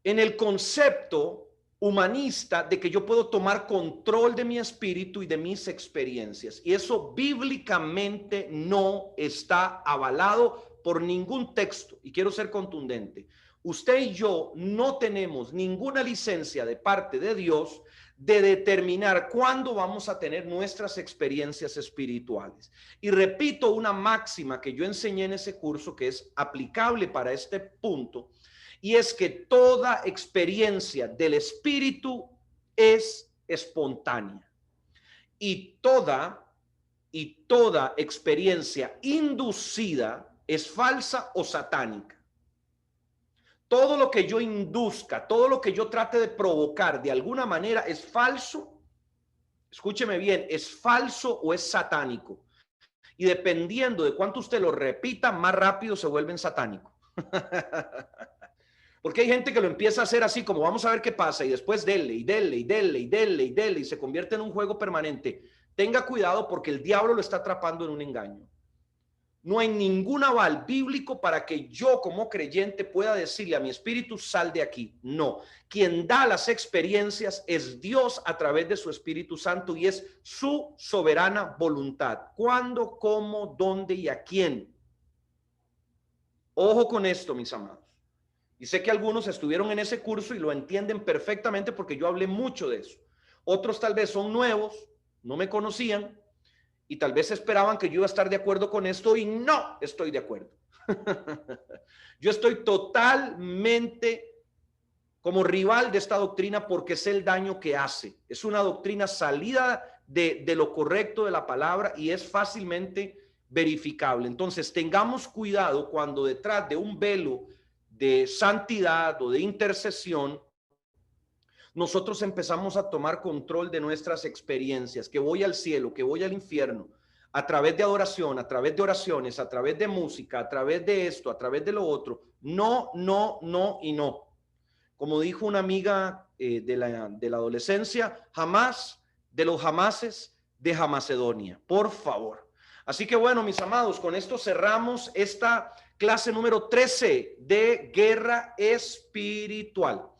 en el concepto humanista de que yo puedo tomar control de mi espíritu y de mis experiencias. Y eso bíblicamente no está avalado por ningún texto. Y quiero ser contundente. Usted y yo no tenemos ninguna licencia de parte de Dios de determinar cuándo vamos a tener nuestras experiencias espirituales. Y repito una máxima que yo enseñé en ese curso que es aplicable para este punto, y es que toda experiencia del espíritu es espontánea y toda experiencia inducida es falsa o satánica. Todo lo que yo induzca, todo lo que yo trate de provocar de alguna manera es falso. Escúcheme bien, es falso o es satánico. Y dependiendo de cuánto usted lo repita, más rápido se vuelven satánicos. Porque hay gente que lo empieza a hacer así como vamos a ver qué pasa y después dele y dele y dele y dele y dele y se convierte en un juego permanente. Tenga cuidado porque el diablo lo está atrapando en un engaño. No hay ningún aval bíblico para que yo como creyente pueda decirle a mi espíritu sal de aquí. No, quien da las experiencias es Dios a través de su Espíritu Santo y es su soberana voluntad. ¿Cuándo, cómo, dónde y a quién? Ojo con esto, mis amados. Y sé que algunos estuvieron en ese curso y lo entienden perfectamente porque yo hablé mucho de eso. Otros tal vez son nuevos, no me conocían y tal vez esperaban que yo iba a estar de acuerdo con esto y no estoy de acuerdo. Yo estoy totalmente como rival de esta doctrina porque sé el daño que hace. Es una doctrina salida de lo correcto de la palabra y es fácilmente verificable. Entonces tengamos cuidado cuando detrás de un velo de santidad o de intercesión, nosotros empezamos a tomar control de nuestras experiencias, que voy al cielo, que voy al infierno, a través de adoración, a través de oraciones, a través de música, a través de esto, a través de lo otro. No, no, no y no. Como dijo una amiga de la adolescencia, jamás de los jamases de Jamacedonia, por favor. Así que bueno, mis amados, con esto cerramos esta clase número 13 de guerra espiritual.